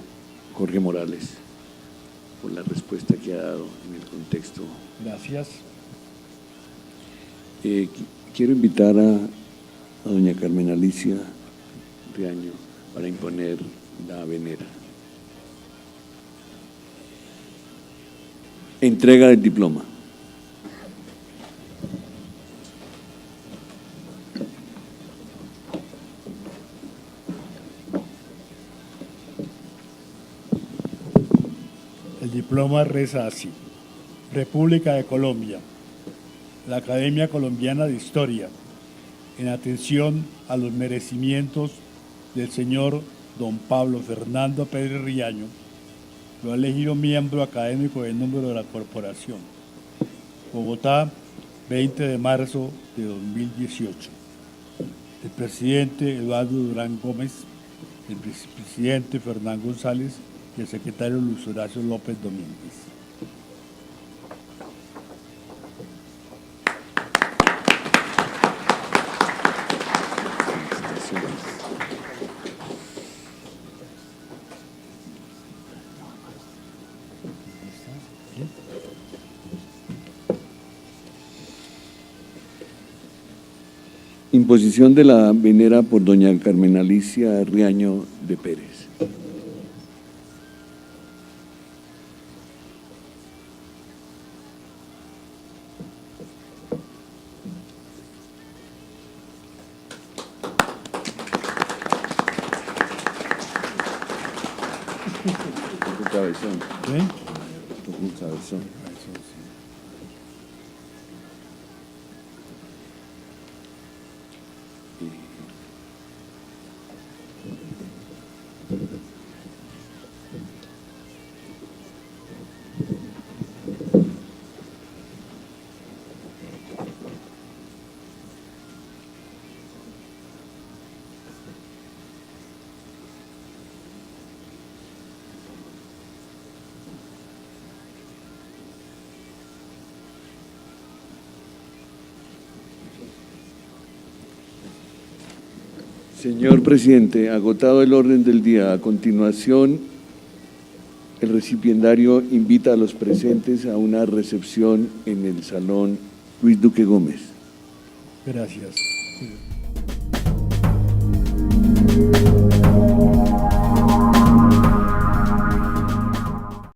Jorge Morales por la respuesta que ha dado en el contexto. Gracias. Quiero invitar a doña Carmen Alicia Riaño para imponer la venera. Entrega del diploma. El diploma reza así: República de Colombia, la Academia Colombiana de Historia, en atención a los merecimientos del señor don Pablo Fernando Pérez Riaño, lo ha elegido miembro académico de número de la corporación. Bogotá, 20 de marzo de 2018. El presidente Eduardo Durán Gómez, el vicepresidente Fernán González y el secretario Luis Horacio López Domínguez. Imposición de la venera por doña Carmen Alicia Riaño de Pérez. Un cabezón. ¿Sí? Un cabezón. Señor presidente, agotado el orden del día, a continuación el recipiendario invita a los presentes a una recepción en el Salón Luis Duque Gómez. Gracias.